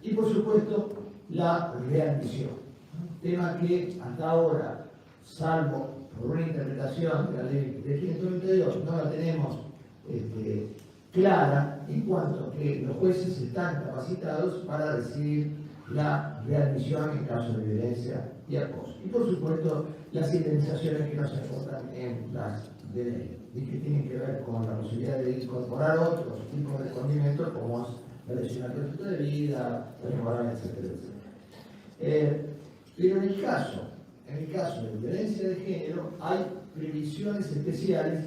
y por supuesto la readmisión. Tema que hasta ahora, salvo por una interpretación de la ley de 592, no la tenemos clara en cuanto a que los jueces están capacitados para decidir la readmisión en caso de violencia y acoso. Y por supuesto, las indemnizaciones que nos enfocan en las de ley y que tienen que ver con la posibilidad de incorporar otros tipos de condimentos como es la lesión al proyecto de vida, daño moral, etcétera, etcétera. Pero en el caso de violencia de género hay previsiones especiales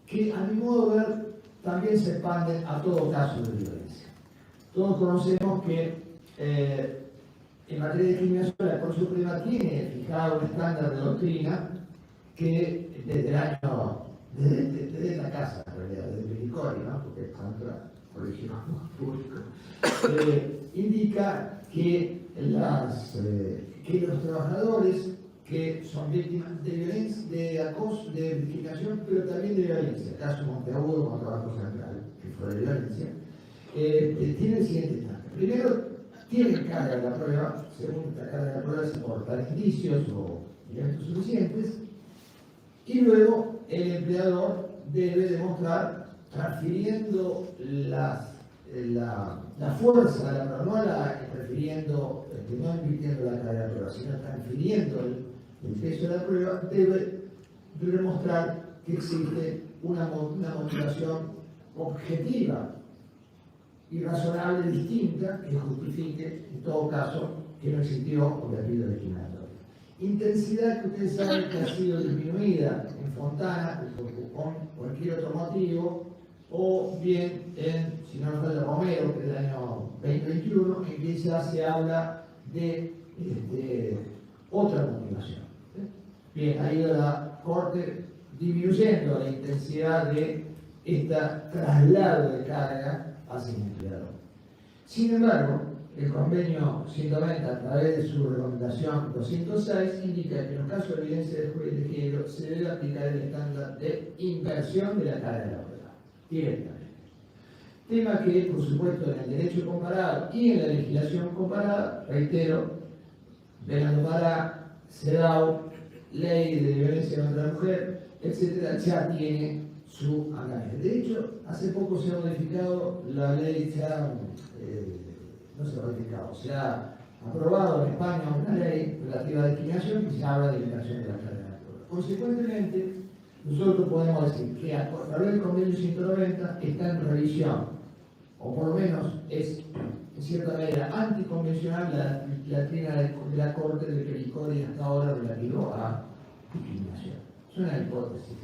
que a mi modo de ver también se expanden a todo caso de violencia. Todos conocemos que en materia de discriminación la Corte Suprema tiene fijado un estándar de doctrina que desde la casa, en realidad, desde el Licori, ¿no? Porque es contra colegio público, indica que los trabajadores que son víctimas de violencia, de acoso, de discriminación, pero también de violencia, caso Monteagudo con Trabajo Central, que fue de violencia, tienen el siguiente estándar. Primero, tienen carga de la prueba, según esta carga de la prueba se aportan indicios o elementos suficientes, y luego el empleador debe demostrar, transfiriendo la fuerza de la prueba, no invirtiendo la carga de la prueba, sino transfiriendo el peso de la prueba, debe demostrar que existe una motivación objetiva y razonable distinta que justifique, en todo caso, que no existió objetivo discriminatorio. Intensidad que ustedes saben que ha sido disminuida en Fontana con cualquier otro motivo, o bien en, si no fue de Romero, que es del año 2021, en que ya se habla de otra motivación. Bien, ha ido la Corte disminuyendo la intensidad de este traslado de carga hacia el empleador. Sin embargo, el convenio 190, a través de su recomendación 206, indica que en los casos de violencia de género se debe aplicar el estándar de inversión de la carga de la prueba, directamente. Tema que, por supuesto, en el derecho comparado y en la legislación comparada, reitero, Belando Pará, CEDAW, Ley de Violencia contra la Mujer, etcétera, ya tiene su análisis. De hecho, hace poco se ha modificado la ley, no se ha modificado, se ha aprobado en España una ley relativa a la discriminación que se habla de liberación de la carga de la prueba. Consecuentemente, nosotros podemos decir que a través del convenio 190 está en revisión, o por lo menos es en cierta manera anticonvencional la doctrina de la Corte de que el Licori hasta ahora relativo a discriminación. Es una hipótesis.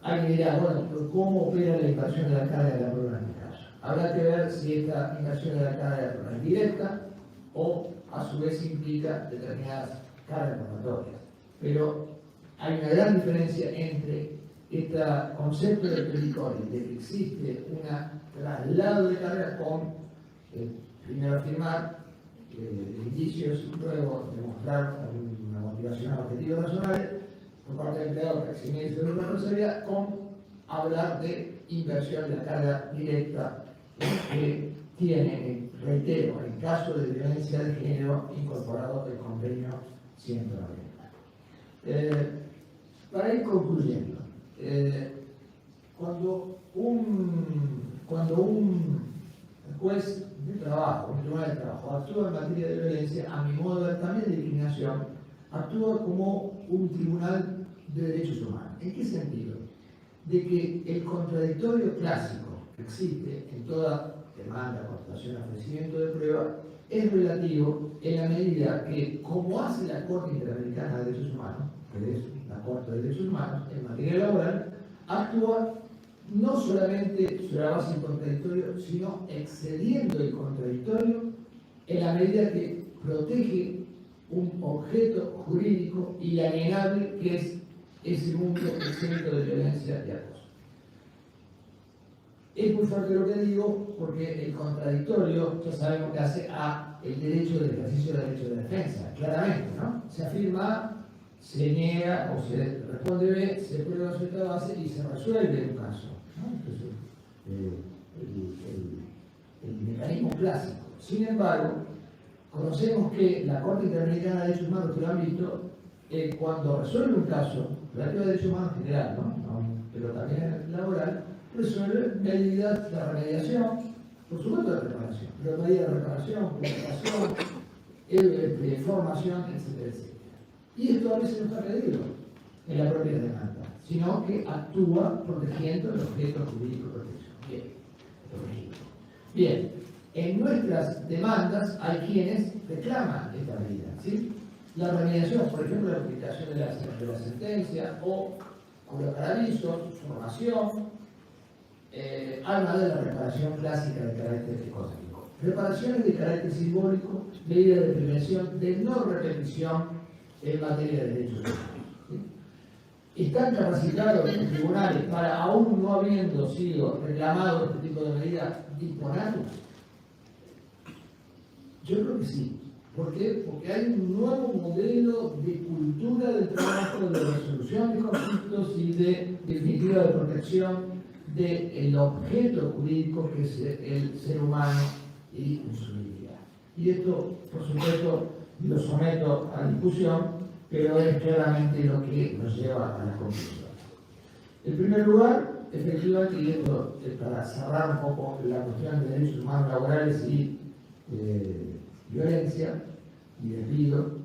Alguien dirá, bueno, pero ¿cómo opera la inversión de la carga de la prueba en este caso? Habrá que ver si esta inversión de la carga de la prueba es directa o a su vez implica determinadas cargas probatorias. Pero hay una gran diferencia entre este concepto del Licori, de que existe un traslado de carga con primero afirmar indicios y luego demostrar una motivación objetiva razonable por parte del empleador que exime de una responsabilidad, con hablar de inversión de la carga directa que tiene, reitero, en caso de violencia de género incorporado el convenio 190. Para ir concluyendo, cuando un juez de trabajo, un tribunal de trabajo, actúa en materia de violencia, a mi modo de ver también de discriminación, actúa como un tribunal de derechos humanos. ¿En qué sentido? De que el contradictorio clásico que existe en toda demanda, constatación, ofrecimiento de prueba, es relativo en la medida que, como hace la Corte Interamericana de Derechos Humanos, que es la Corte de Derechos Humanos en materia laboral, actúa no solamente sobre la base del contradictorio, sino excediendo el contradictorio en la medida que protege un objeto jurídico inalienable que es ese mundo exento de violencia y acoso. Es muy fuerte lo que digo porque el contradictorio ya sabemos que hace a el derecho del ejercicio del derecho de defensa, claramente, ¿no? Se afirma A, se niega o se responde B, se prueba cierta base y se resuelve un caso, ¿no? Entonces, el mecanismo clásico. Sin embargo, conocemos que la Corte Interamericana de Derechos Humanos, que lo han visto, cuando resuelve un caso relativo a derechos humanos en general, ¿no? Pero también laboral, resuelve medidas de remediación, por supuesto de reparación, pero medidas de reparación, comunicación, formación, etcétera, etcétera. Y esto a veces no está pedido en la propia demanda, sino que actúa protegiendo el objeto jurídico de protección. Bien, protegido. Bien, en nuestras demandas hay quienes reclaman esta medida, ¿sí? La remediación, por ejemplo, la aplicación de la sentencia o colocar avisos, formación, habla de la reparación clásica de carácter económico. Reparaciones de carácter simbólico, medidas de prevención de no repetición en materia de derechos humanos. ¿Sí? ¿Están capacitados los tribunales para, aún no habiendo sido reclamado este tipo de medidas, disponerlas? Yo creo que sí. ¿Por qué? Porque hay un nuevo modelo de cultura del trabajo, de resolución de conflictos y de definitiva de protección del objeto jurídico que es el ser humano y su dignidad. Y esto, por supuesto, lo someto a discusión, pero es claramente lo que nos lleva a la conclusión. En primer lugar, efectivamente, y esto es para cerrar un poco la cuestión de derechos humanos laborales y violencia y despido,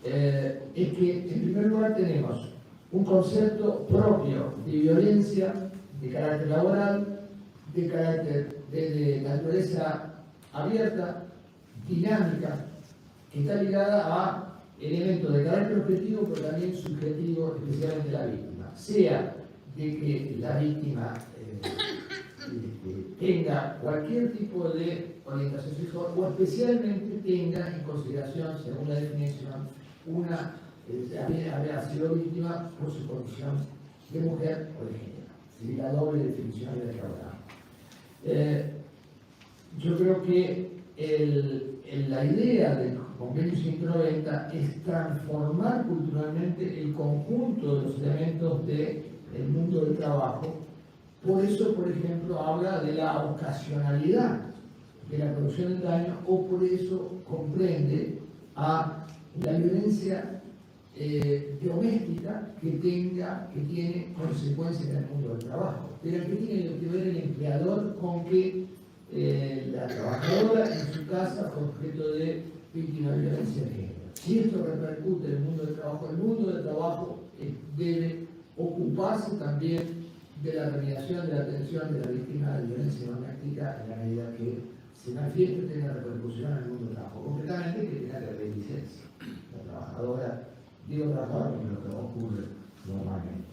es que en primer lugar tenemos un concepto propio de violencia de carácter laboral, de carácter de naturaleza abierta, dinámica, que está ligada a elementos de carácter objetivo, pero también subjetivo, especialmente la víctima. Sea de que la víctima tenga cualquier tipo de orientación sexual o especialmente tenga en consideración, según la definición, haber sido víctima por su condición de mujer o de género. Es la doble definición de la que hablamos. Yo creo que la idea del Convenio 190 es transformar culturalmente el conjunto de los elementos del mundo del trabajo. Por eso, por ejemplo, habla de la ocasionalidad de la producción del daño, o por eso comprende a la violencia doméstica que tiene consecuencias en el mundo del trabajo, pero que tiene que ver el empleador con que la trabajadora en su casa fue objeto de víctima de violencia de género. Si esto repercute en el mundo del trabajo debe ocuparse también de la remediación, de la atención de la víctima de violencia doméstica en la medida que se manifieste tenga repercusión en el mundo del trabajo. Concretamente, que tenga que haber licencia. La trabajadora, digo trabajadora porque lo que ocurre normalmente.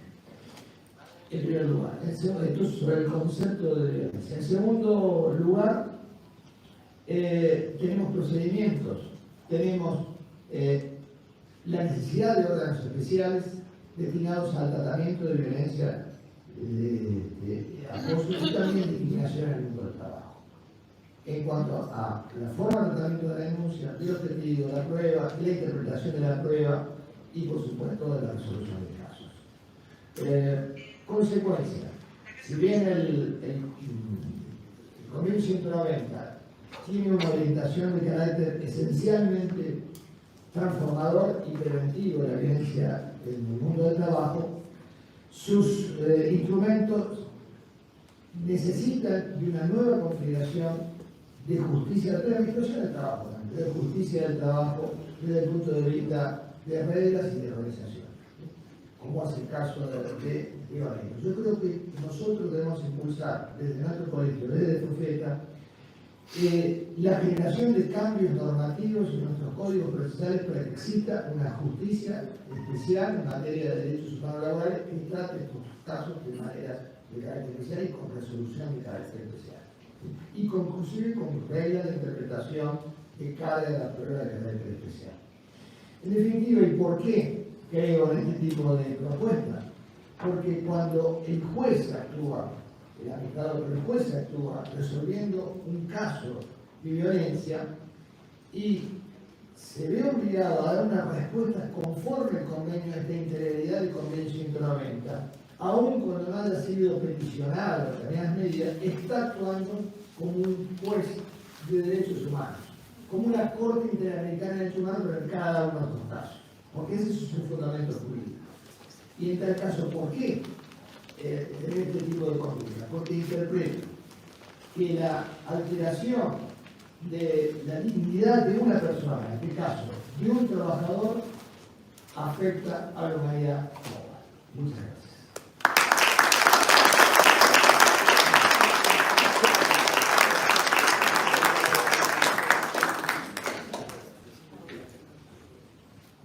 En primer lugar, esto es sobre el concepto de violencia. En segundo lugar, tenemos procedimientos, tenemos la necesidad de órganos especiales destinados al tratamiento de violencia, de acoso y también discriminación en el mundo del trabajo. En cuanto a la forma de tratamiento de la denuncia, de los testigos, la prueba, la interpretación de la prueba y, por supuesto, de la resolución de casos. Consecuencia, si bien el Convenio 190 tiene una orientación de carácter esencialmente transformador y preventivo de la violencia en el mundo del trabajo, sus instrumentos necesitan de una nueva configuración de justicia, de la administración del trabajo, de justicia del trabajo desde el punto de vista de reglas y de organización, como hace el caso de Ibarreño. Yo creo que nosotros debemos impulsar desde nuestro colegio, desde Profeta, la generación de cambios normativos en nuestros códigos procesales para que exista una justicia especial en materia de derechos humanos laborales que trate estos casos de manera de carácter especial y con resolución de carácter especial. Y inclusive con reglas de interpretación de cada de las pruebas de carácter especial. En definitiva, ¿y por qué creo en este tipo de propuestas? Porque cuando el juez actúa, el administrador, pero el juez actúa resolviendo un caso de violencia y se ve obligado a dar una respuesta conforme al convenio de integridad del Convenio 190, aun cuando no haya sido peticionado determinadas medidas, está actuando como un juez de derechos humanos, como una Corte Interamericana de Derechos Humanos, pero en cada uno de los casos, porque ese es su fundamento jurídico. Y en tal caso, ¿por qué? en este tipo de conducta, porque interpreto que la alteración de la dignidad de una persona, en este caso de un trabajador, afecta a la humanidad global. Muchas gracias.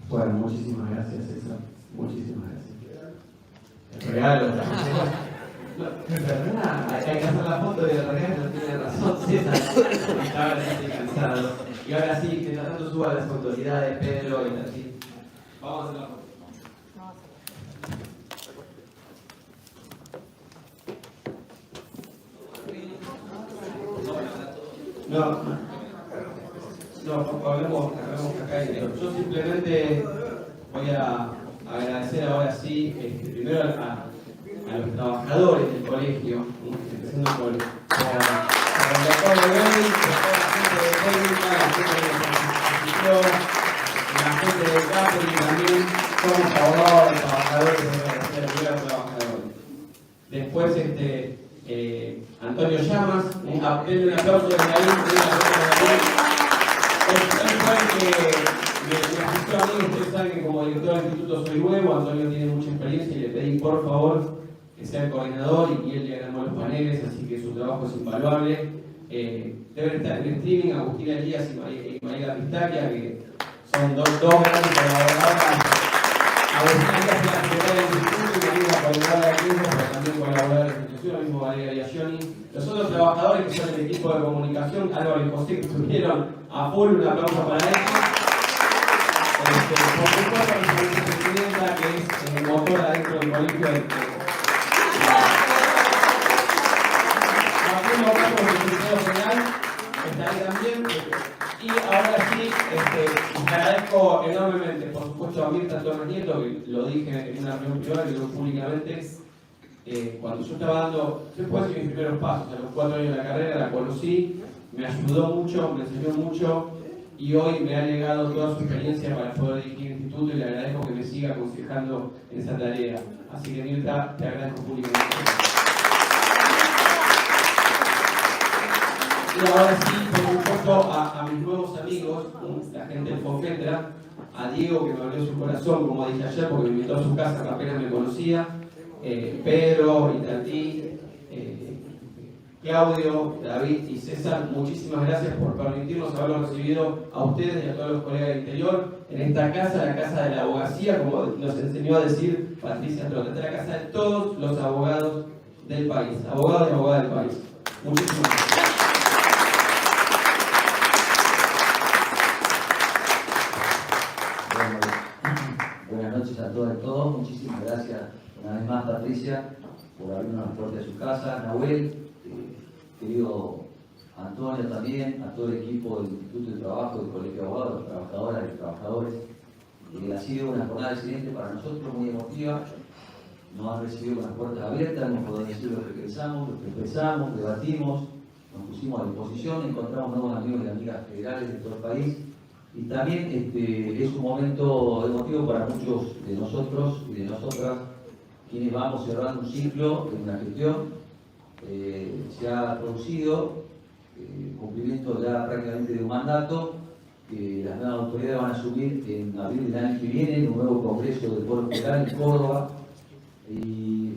Bueno, muchísimas gracias, César. Muchísimas gracias. El regalo. No, en verdad, hay que hacer la foto del regalo, tiene razón César. Estaba casi cansado. Y ahora sí, que tanto suba las autoridades, Pedro y así. Vamos a hacer la foto. No, hablemos acá. Yo simplemente voy a agradecer ahora sí, primero a los trabajadores del colegio, empezando por el doctor Leoni, toda la gente de técnica, la gente de la la gente de catering también, somos abogados, trabajadores, de los trabajadores. Después, Antonio Llamas, un aplauso de ahí, él fue el que me asistió a mí. Ustedes saben que como director del instituto soy nuevo, Antonio tiene mucha experiencia y le pedí por favor que sea el coordinador y él diagramó los paneles, así que su trabajo es invaluable. Deben estar en streaming Agustina Elías y María Pistaquia, que son dos grandes colaboradoras. Agustina Elías es la secretaria del instituto y María la coordinadora del mismo, pero también colaboradora de la institución, lo mismo Valeria Biagioni. Los otros trabajadores que son el equipo de comunicación, Álvaro y José, que estuvieron a full, un aplauso para ellos. Por supuesto, a mi vicepresidenta, que es el motor adentro del colegio del general, está ahí también. Y ahora sí, te agradezco enormemente, por supuesto, a Mirta Torres Nieto, que lo dije en una reunión privada, que lo públicamente. Cuando yo estaba dando, después de mis primeros pasos, a los 4 años de la carrera, la conocí, me ayudó mucho, me enseñó mucho y hoy me ha legado toda su experiencia para poder dirigir el instituto y le agradezco que me siga aconsejando en esa tarea. Así que Mirta, te agradezco públicamente. Y ahora sí, por supuesto, a mis nuevos amigos, la gente del Fonfetra, a Diego, que me abrió su corazón, como dije ayer, porque me invitó a su casa que apenas me conocía, Pedro, Itatí, Claudio, David y César, muchísimas gracias por permitirnos haberlos recibido a ustedes y a todos los colegas del interior en esta casa, la casa de la abogacía, como nos enseñó a decir Patricia Trota, esta es la casa de todos los abogados del país, abogados y abogadas del país. Muchísimas gracias. Buenas noches a todas y todos. Muchísimas gracias una vez más, Patricia, por abrirnos las puertas de su casa. Nahuel, querido Antonio también, a todo el equipo del Instituto de Trabajo, del Colegio de Abogados, trabajadoras y trabajadores. Ha sido una jornada excelente para nosotros, muy emotiva. Nos han recibido con las puertas abiertas, hemos podido decir lo que pensamos, lo que expresamos, debatimos, nos pusimos a disposición, encontramos nuevos amigos y amigas federales de todo el país. Y también es un momento emotivo para muchos de nosotros y de nosotras, quienes vamos cerrando un ciclo en una gestión. Se ha producido cumplimiento ya prácticamente de un mandato que las nuevas autoridades van a asumir en abril del año que viene, en un nuevo Congreso del Pueblo Federal en Córdoba. Y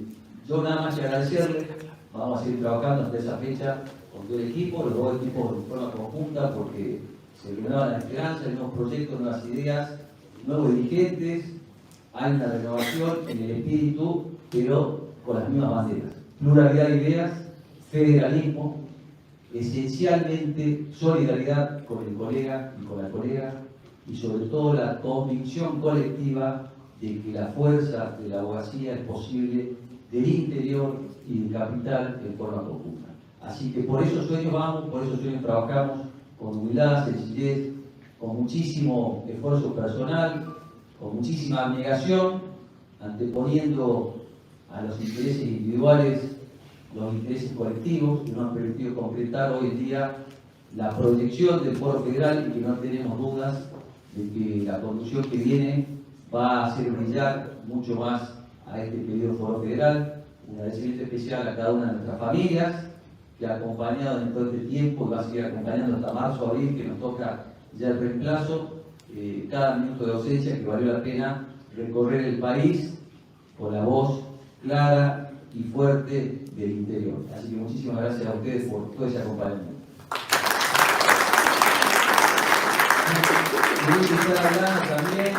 yo nada más que agradecerles, vamos a seguir trabajando hasta esa fecha con todo el equipo, los dos equipos de forma conjunta, porque se renueva la esperanza, hay nuevos proyectos, nuevas ideas, nuevos dirigentes, hay una renovación en el espíritu, pero con las mismas banderas. Pluralidad de ideas, federalismo, esencialmente solidaridad con el colega y con la colega, y sobre todo la convicción colectiva de que la fuerza de la abogacía es posible del interior y del capital en forma conjunta. Así que por esos sueños vamos, por esos sueños trabajamos, con humildad, sencillez, con muchísimo esfuerzo personal, con muchísima abnegación, anteponiendo a los intereses individuales los intereses colectivos que nos han permitido concretar hoy en día la proyección del Foro Federal, y que no tenemos dudas de que la conducción que viene va a hacer brillar mucho más a este querido Foro Federal. Un agradecimiento especial a cada una de nuestras familias que ha acompañado en todo este tiempo y va a seguir acompañando hasta marzo, abril, que nos toca ya el reemplazo. Cada minuto de ausencia que valió la pena recorrer el país con la voz clara y fuerte del interior. Así que muchísimas gracias a ustedes por todo ese acompañamiento. Quería estar hablando también,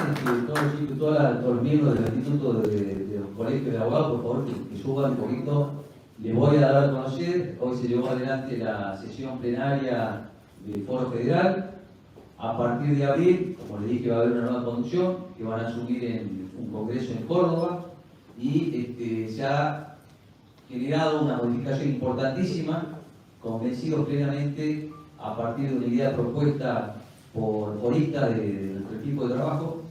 todos los miembros del Instituto de los Colegios de Abogados, por favor, que suban un poquito. Les voy a dar a conocer, hoy se llevó adelante la sesión plenaria del Foro Federal. A partir de abril, como les dije, va a haber una nueva conducción que van a asumir en un congreso en Córdoba y se ha generado una modificación importantísima, convencidos plenamente a partir de una idea propuesta por Orista de nuestro equipo de trabajo,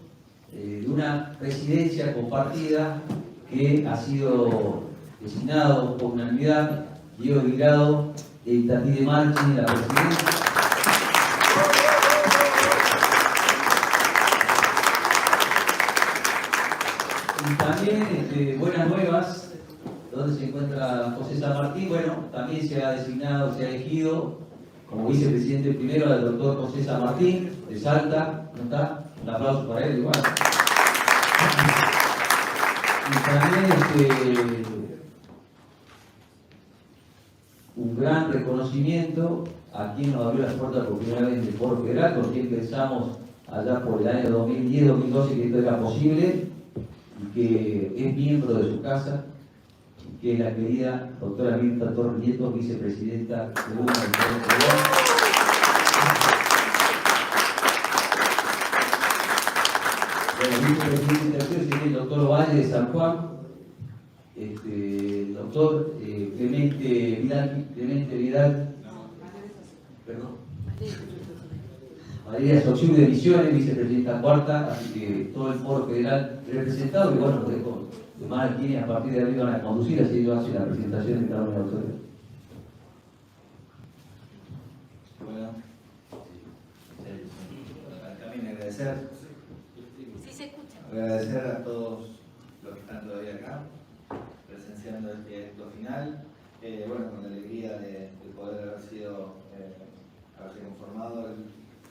de una presidencia compartida que ha sido designado por unanimidad Diego Delgado y Tati de Marchi en la presidencia. Y también buenas nuevas, donde se encuentra José San Martín. Bueno, también se ha designado, se ha elegido como vicepresidente primero al doctor José San Martín, de Salta. ¿No está? Un aplauso para él igual. Y también un gran reconocimiento a quien nos abrió las puertas por primera vez del Foro Federal, con quien pensamos allá por el año 2010-2012 que esto era posible, y que es miembro de su casa, que es la querida doctora Mirta Torres Nieto, vicepresidenta de UNA del Foro Federal. Bueno, vicepresidente tercero sería el doctor Valle de San Juan, el doctor Clemente Vidal, perdón, María Sochiu de Misiones, vicepresidenta cuarta, así que todo el Foro Federal representado, y bueno, los dejo de más a quienes a partir de arriba van a conducir, así yo hago la presentación de cada una de las autoridades. Bueno, también agradecer. Sí, se escucha. Agradecer a todos los que están todavía acá, presenciando este acto final. Bueno, con la alegría de poder haber sido conformado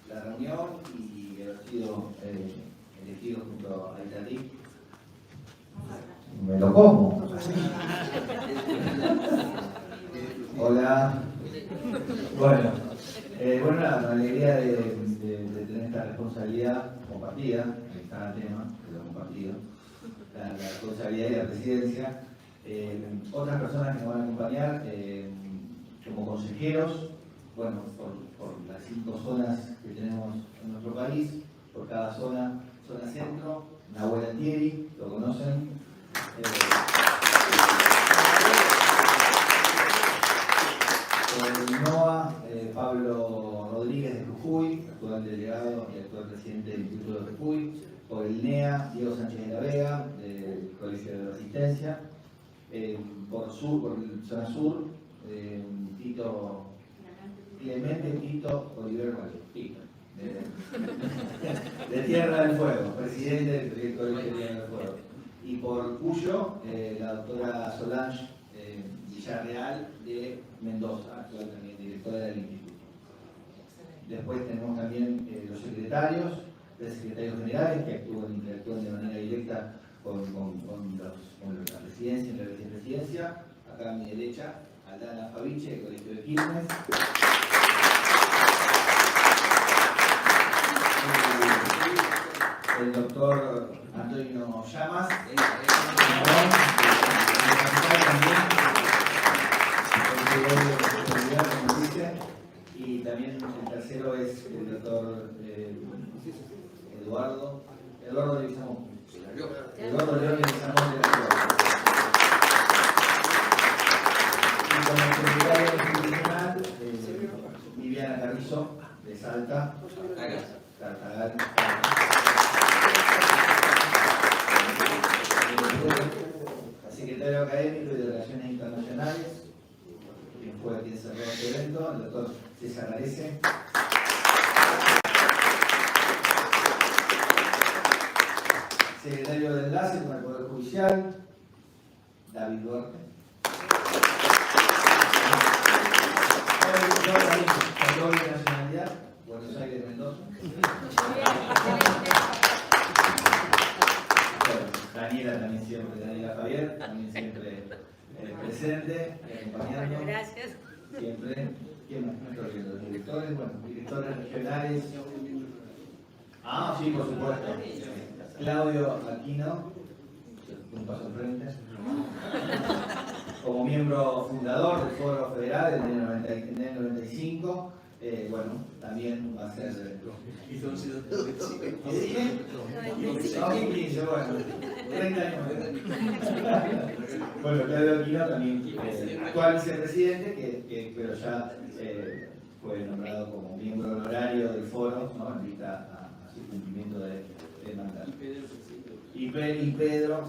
la reunión y haber sido elegido junto a Itatí. Me lo como. Hola. Bueno, nada, con la alegría de tener esta responsabilidad compartida, ahí está el tema, que lo compartido, la responsabilidad de la presidencia. Otras personas que nos van a acompañar como consejeros, bueno, por las 5 zonas que tenemos en nuestro país, por cada zona centro, Nahuel Altieri, lo conocen. Por el NOA, Pablo Rodríguez de Jujuy, actual delegado y actual presidente del Instituto de Jujuy. Por el NEA, Diego Sánchez de la Vega, del Colegio de Resistencia. Por zona sur, Clemente Tito Oliver Tito, de Tierra del Fuego, presidente del Colegio de Tierra del Fuego. Y por Cuyo, la doctora Solange Villarreal de Mendoza, actual también directora del instituto. Después tenemos también los secretarios generales que interactúan de manera directa con la presidencia y la vicepresidencia. Acá a mi derecha, Aldana Faviche, del Colegio de Quilmes. El doctor Antonio Llamas, y también el tercero es el doctor Eduardo Leguizamón. Eduardo León Leguizamón de la Ciudad. Y como secretaria institucional, Viviana Carrizo, de Salta. Tartagal. Secretario académico y de Relaciones Internacionales, quien fue quien cerró este evento, el doctor César Arese. Secretario de Enlace con el Poder Judicial, David Duarte. Con doble nacionalidad, Buenos Aires, Mendoza. Bueno, Daniela también siempre, Daniela Javier, también siempre presente, acompañando. Bueno, gracias. Siempre. ¿Quién más? Me estoy viendo. Los directores, bueno, directores regionales. Ah, sí, por supuesto. Claudio Aquino, un paso al frente. Como miembro fundador del Foro Federal en el 95, bueno, también va a ser. ¿Qué dije? 2015, bueno, 30 años. Bueno, Claudio Aquino también, actual vicepresidente, pero ya fue nombrado como miembro honorario del Foro, ¿no? En vista a su cumplimiento de mandato. Y Pedro,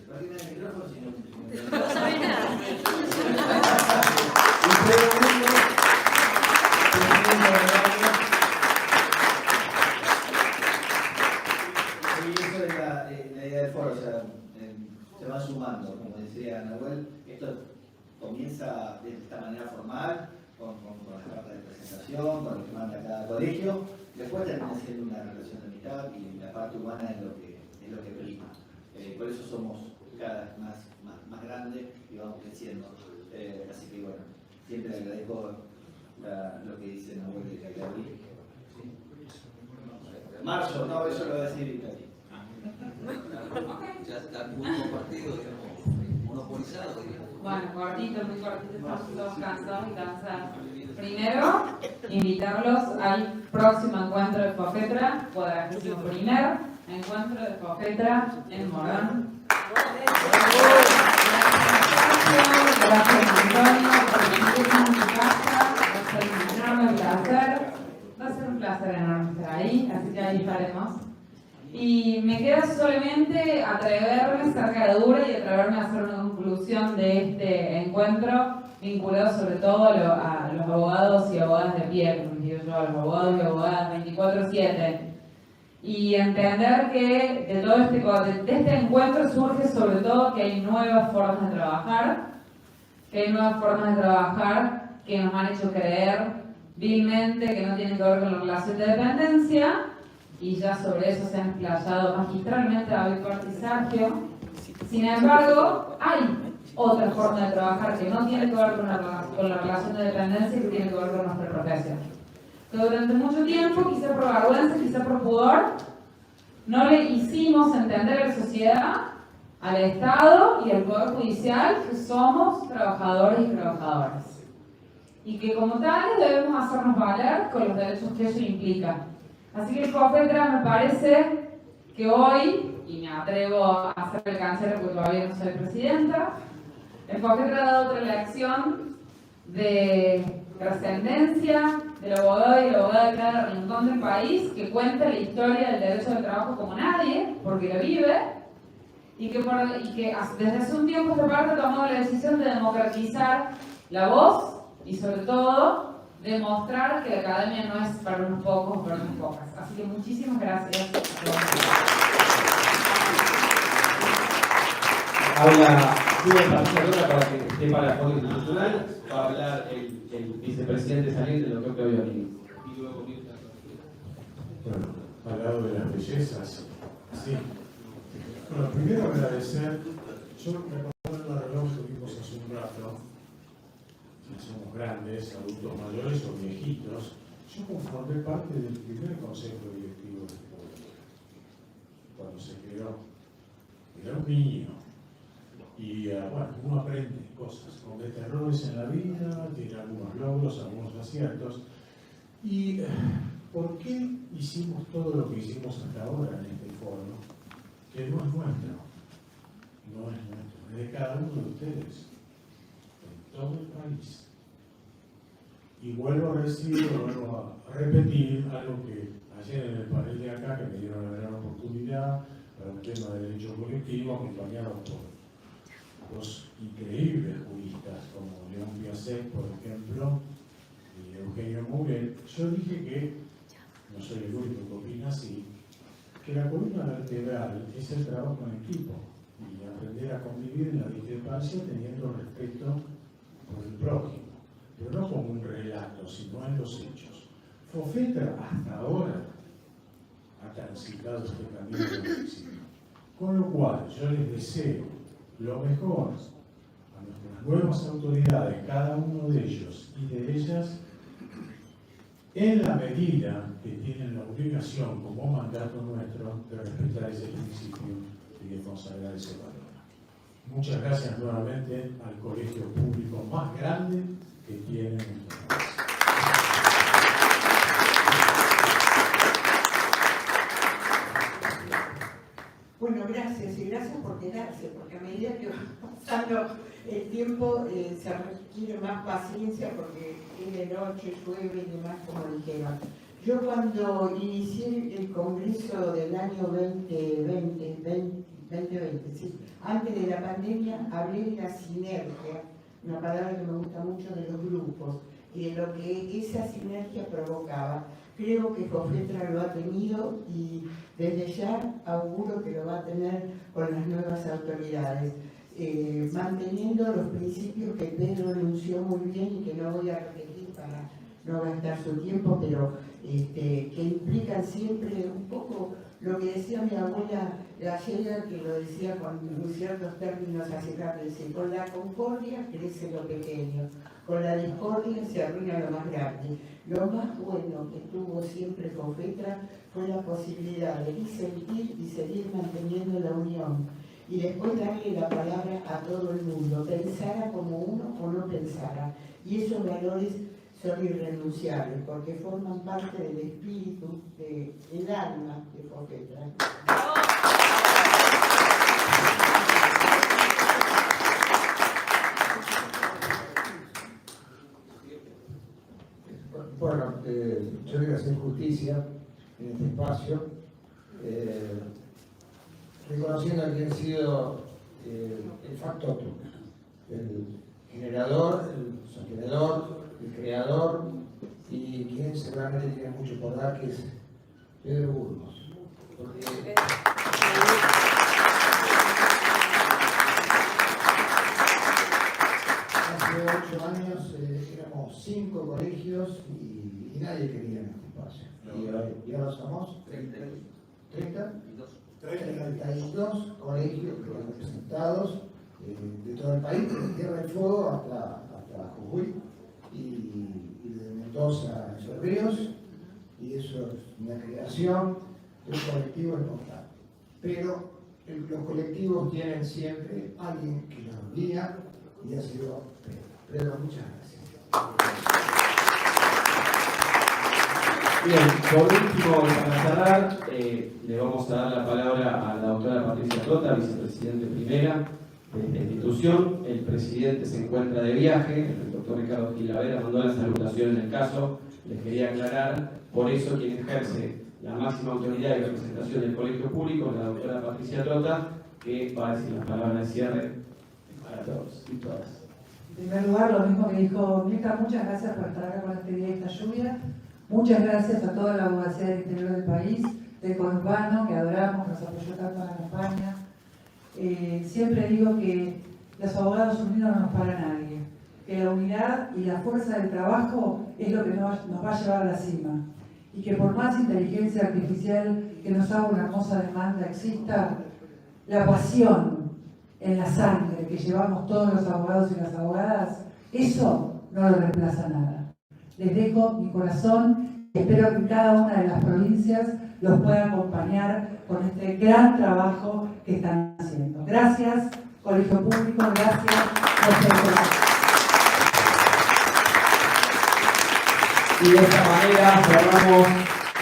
¿para qué me da el micrófono si no? No sabe nada. Y Pedro Mundo, presidente honorario. Y eso es la idea del foro, o sea, se va sumando, como decía Nahuel, esto comienza de esta manera formal, con las cartas de presentación, con lo que manda cada colegio, después termina siendo una relación de amistad y la parte humana es lo que prima. Por eso somos cada vez más grandes y vamos creciendo. Así que bueno, siempre agradezco lo que dice Nahuel y Gabriel. Marzo, no, eso lo va a decir Italia. Ya está muy compartido, digamos, monopolizado, digamos. Bueno, cortito, muy cortito, estamos todos cansados y cansadas. Primero, invitarlos al próximo encuentro de FOFETRA, 41º encuentro de FOFETRA en Morón. Gracias, Antonio, por venir en tu casa. Va a ser un placer enorme estar ahí, así que ahí estaremos. Y me queda solamente atreverme, ser caradura y atreverme a hacer una conclusión de este encuentro, vinculado sobre todo a los abogados y abogadas de pie, como digo yo, a los abogados y abogadas 24/7. Y entender que de este encuentro surge sobre todo que hay nuevas formas de trabajar, que nos han hecho creer vilmente que no tienen que ver con la relación de dependencia. Y ya sobre eso se han explayado magistralmente David Duarte y Sergio. Sin embargo, hay otra forma de trabajar que no tiene que ver con la relación de dependencia, que tiene que ver con nuestra profesión. Que durante mucho tiempo, quizá por vergüenza, quizá por pudor, no le hicimos entender a la sociedad, al Estado y al Poder Judicial que somos trabajadores y trabajadoras. Y que como tales debemos hacernos valer con los derechos que eso implica. Así que el FOFETRA me parece que hoy, y me atrevo a hacer el canciller porque todavía no soy presidenta, el FOFETRA ha dado otra lección de trascendencia del abogado y la abogada de cada rincón del país, que cuenta la historia del derecho al trabajo como nadie, porque lo vive, y que desde hace un tiempo esta parte ha tomado la decisión de democratizar la voz y sobre todo demostrar que la academia no es para unos pocos o para unas pocas. Así que muchísimas gracias a todos. Habla Silvia Barcelona para que esté para el Fondo Institucional, va a hablar el vicepresidente saliente de lo que hoy aquí. Y luego Bueno, al lado de las bellezas, sí. Bueno, primero agradecer, yo recuerdo una reunión que tuvimos hace un rato, si somos grandes, adultos mayores o viejitos, yo conformé parte del primer consejo directivo del pueblo, cuando se creó. Era un niño. Y bueno, uno aprende cosas, comete errores en la vida, tiene algunos logros, algunos aciertos. ¿Y por qué hicimos todo lo que hicimos hasta ahora en este foro? Que no es nuestro, es de cada uno de ustedes, en todo el país. Y vuelvo a repetir algo que ayer en el panel de acá, que me dieron la gran oportunidad para un tema de derecho colectivo, acompañado por dos increíbles juristas como León Piaset, por ejemplo, y Eugenio Muguel. Yo dije que, no soy el único que opina así, que la columna vertebral es el trabajo en equipo. y aprender a convivir en la discrepancia teniendo respeto por el prójimo, pero no como un relato, sino en los hechos. Fofetra hasta ahora ha transitado este camino del éxito, con lo cual yo les deseo lo mejor a nuestras nuevas autoridades, cada uno de ellos y de ellas, en la medida que tienen la obligación como mandato nuestro de respetar ese principio y de consagrar ese valor. Muchas gracias nuevamente al colegio público más grande que tiene nuestro país. Bueno, gracias y gracias por quedarse, porque a medida que va pasando el tiempo se requiere más paciencia porque es de noche, llueve y demás, como dijeron. Yo cuando inicié el congreso del año 2020, sí, antes de la pandemia, hablé de la sinergia, una palabra que me gusta mucho, de los grupos y de lo que esa sinergia provocaba. Creo que Fofetra lo ha tenido y desde ya auguro que lo va a tener con las nuevas autoridades, manteniendo los principios que Pedro anunció muy bien y que no voy a repetir para no gastar su tiempo, pero que implican siempre un poco lo que decía mi abuela gallega, que lo decía con ciertos términos asequibles: con la concordia crece lo pequeño, con la discordia se arruina lo más grande. Lo más bueno que tuvo siempre Fofetra fue la posibilidad de disentir y seguir manteniendo la unión, y después darle la palabra a todo el mundo, pensara como uno o no pensara. Y esos valores son irrenunciables porque forman parte del espíritu, del alma de Fofetra. Bueno, yo voy a hacer justicia en este espacio, reconociendo que han sido el factotum, el generador, el sostenedor, el creador, y quien seguramente tiene mucho por dar, que es Pedro Burgos. Porque hace 8 años éramos 5 colegios y nadie quería en este espacio. Y ahora somos 32 colegios representados de todo el país, desde Tierra del Fuego hasta Jujuy y de Mendoza a Entre Ríos, y eso es una creación de un colectivo importante. Pero los colectivos tienen siempre alguien que los guía, y ha sido Pedro. Pedro, muchas gracias. Bien, por último, para cerrar, le vamos a dar la palabra a la doctora Patricia Tota, vicepresidente primera de esta institución. El presidente se encuentra de viaje, el doctor Ricardo Gilavera mandó la salutación en el caso, les quería aclarar, por eso quien ejerce la máxima autoridad y representación del colegio público es la doctora Patricia Tota, que va a decir las palabras de cierre para todos y todas. En primer lugar, lo mismo que dijo Mica, muchas gracias por estar acá con este día y esta lluvia. Muchas gracias a toda la abogacía del interior del país, de Conurbano, que adoramos, nos apoyó tanto en la campaña. Siempre digo que los abogados unidos no nos para nadie, que la unidad y la fuerza del trabajo es lo que nos va a llevar a la cima, y que por más inteligencia artificial que nos haga una hermosa demanda exista, la pasión en la sangre que llevamos todos los abogados y las abogadas, eso no lo reemplaza nada. Les dejo mi corazón y espero que cada una de las provincias los pueda acompañar con este gran trabajo que están haciendo. Gracias, Colegio Público, gracias, Y de esta manera cerramos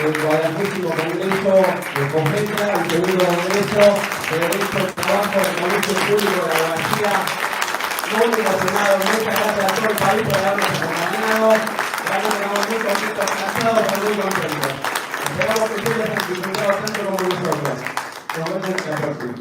el 40º Congreso de Fofetra, el segundo Congreso de Derecho al Trabajo del Colegio Público de la Abogacía. Muy emocionado, muchas gracias a todo el país por habernos acompañado. Estamos muy contentos, cansados, muy contentos. Esperamos que ustedes hayan disfrutado tanto como nosotros. Nos vemos en la próxima.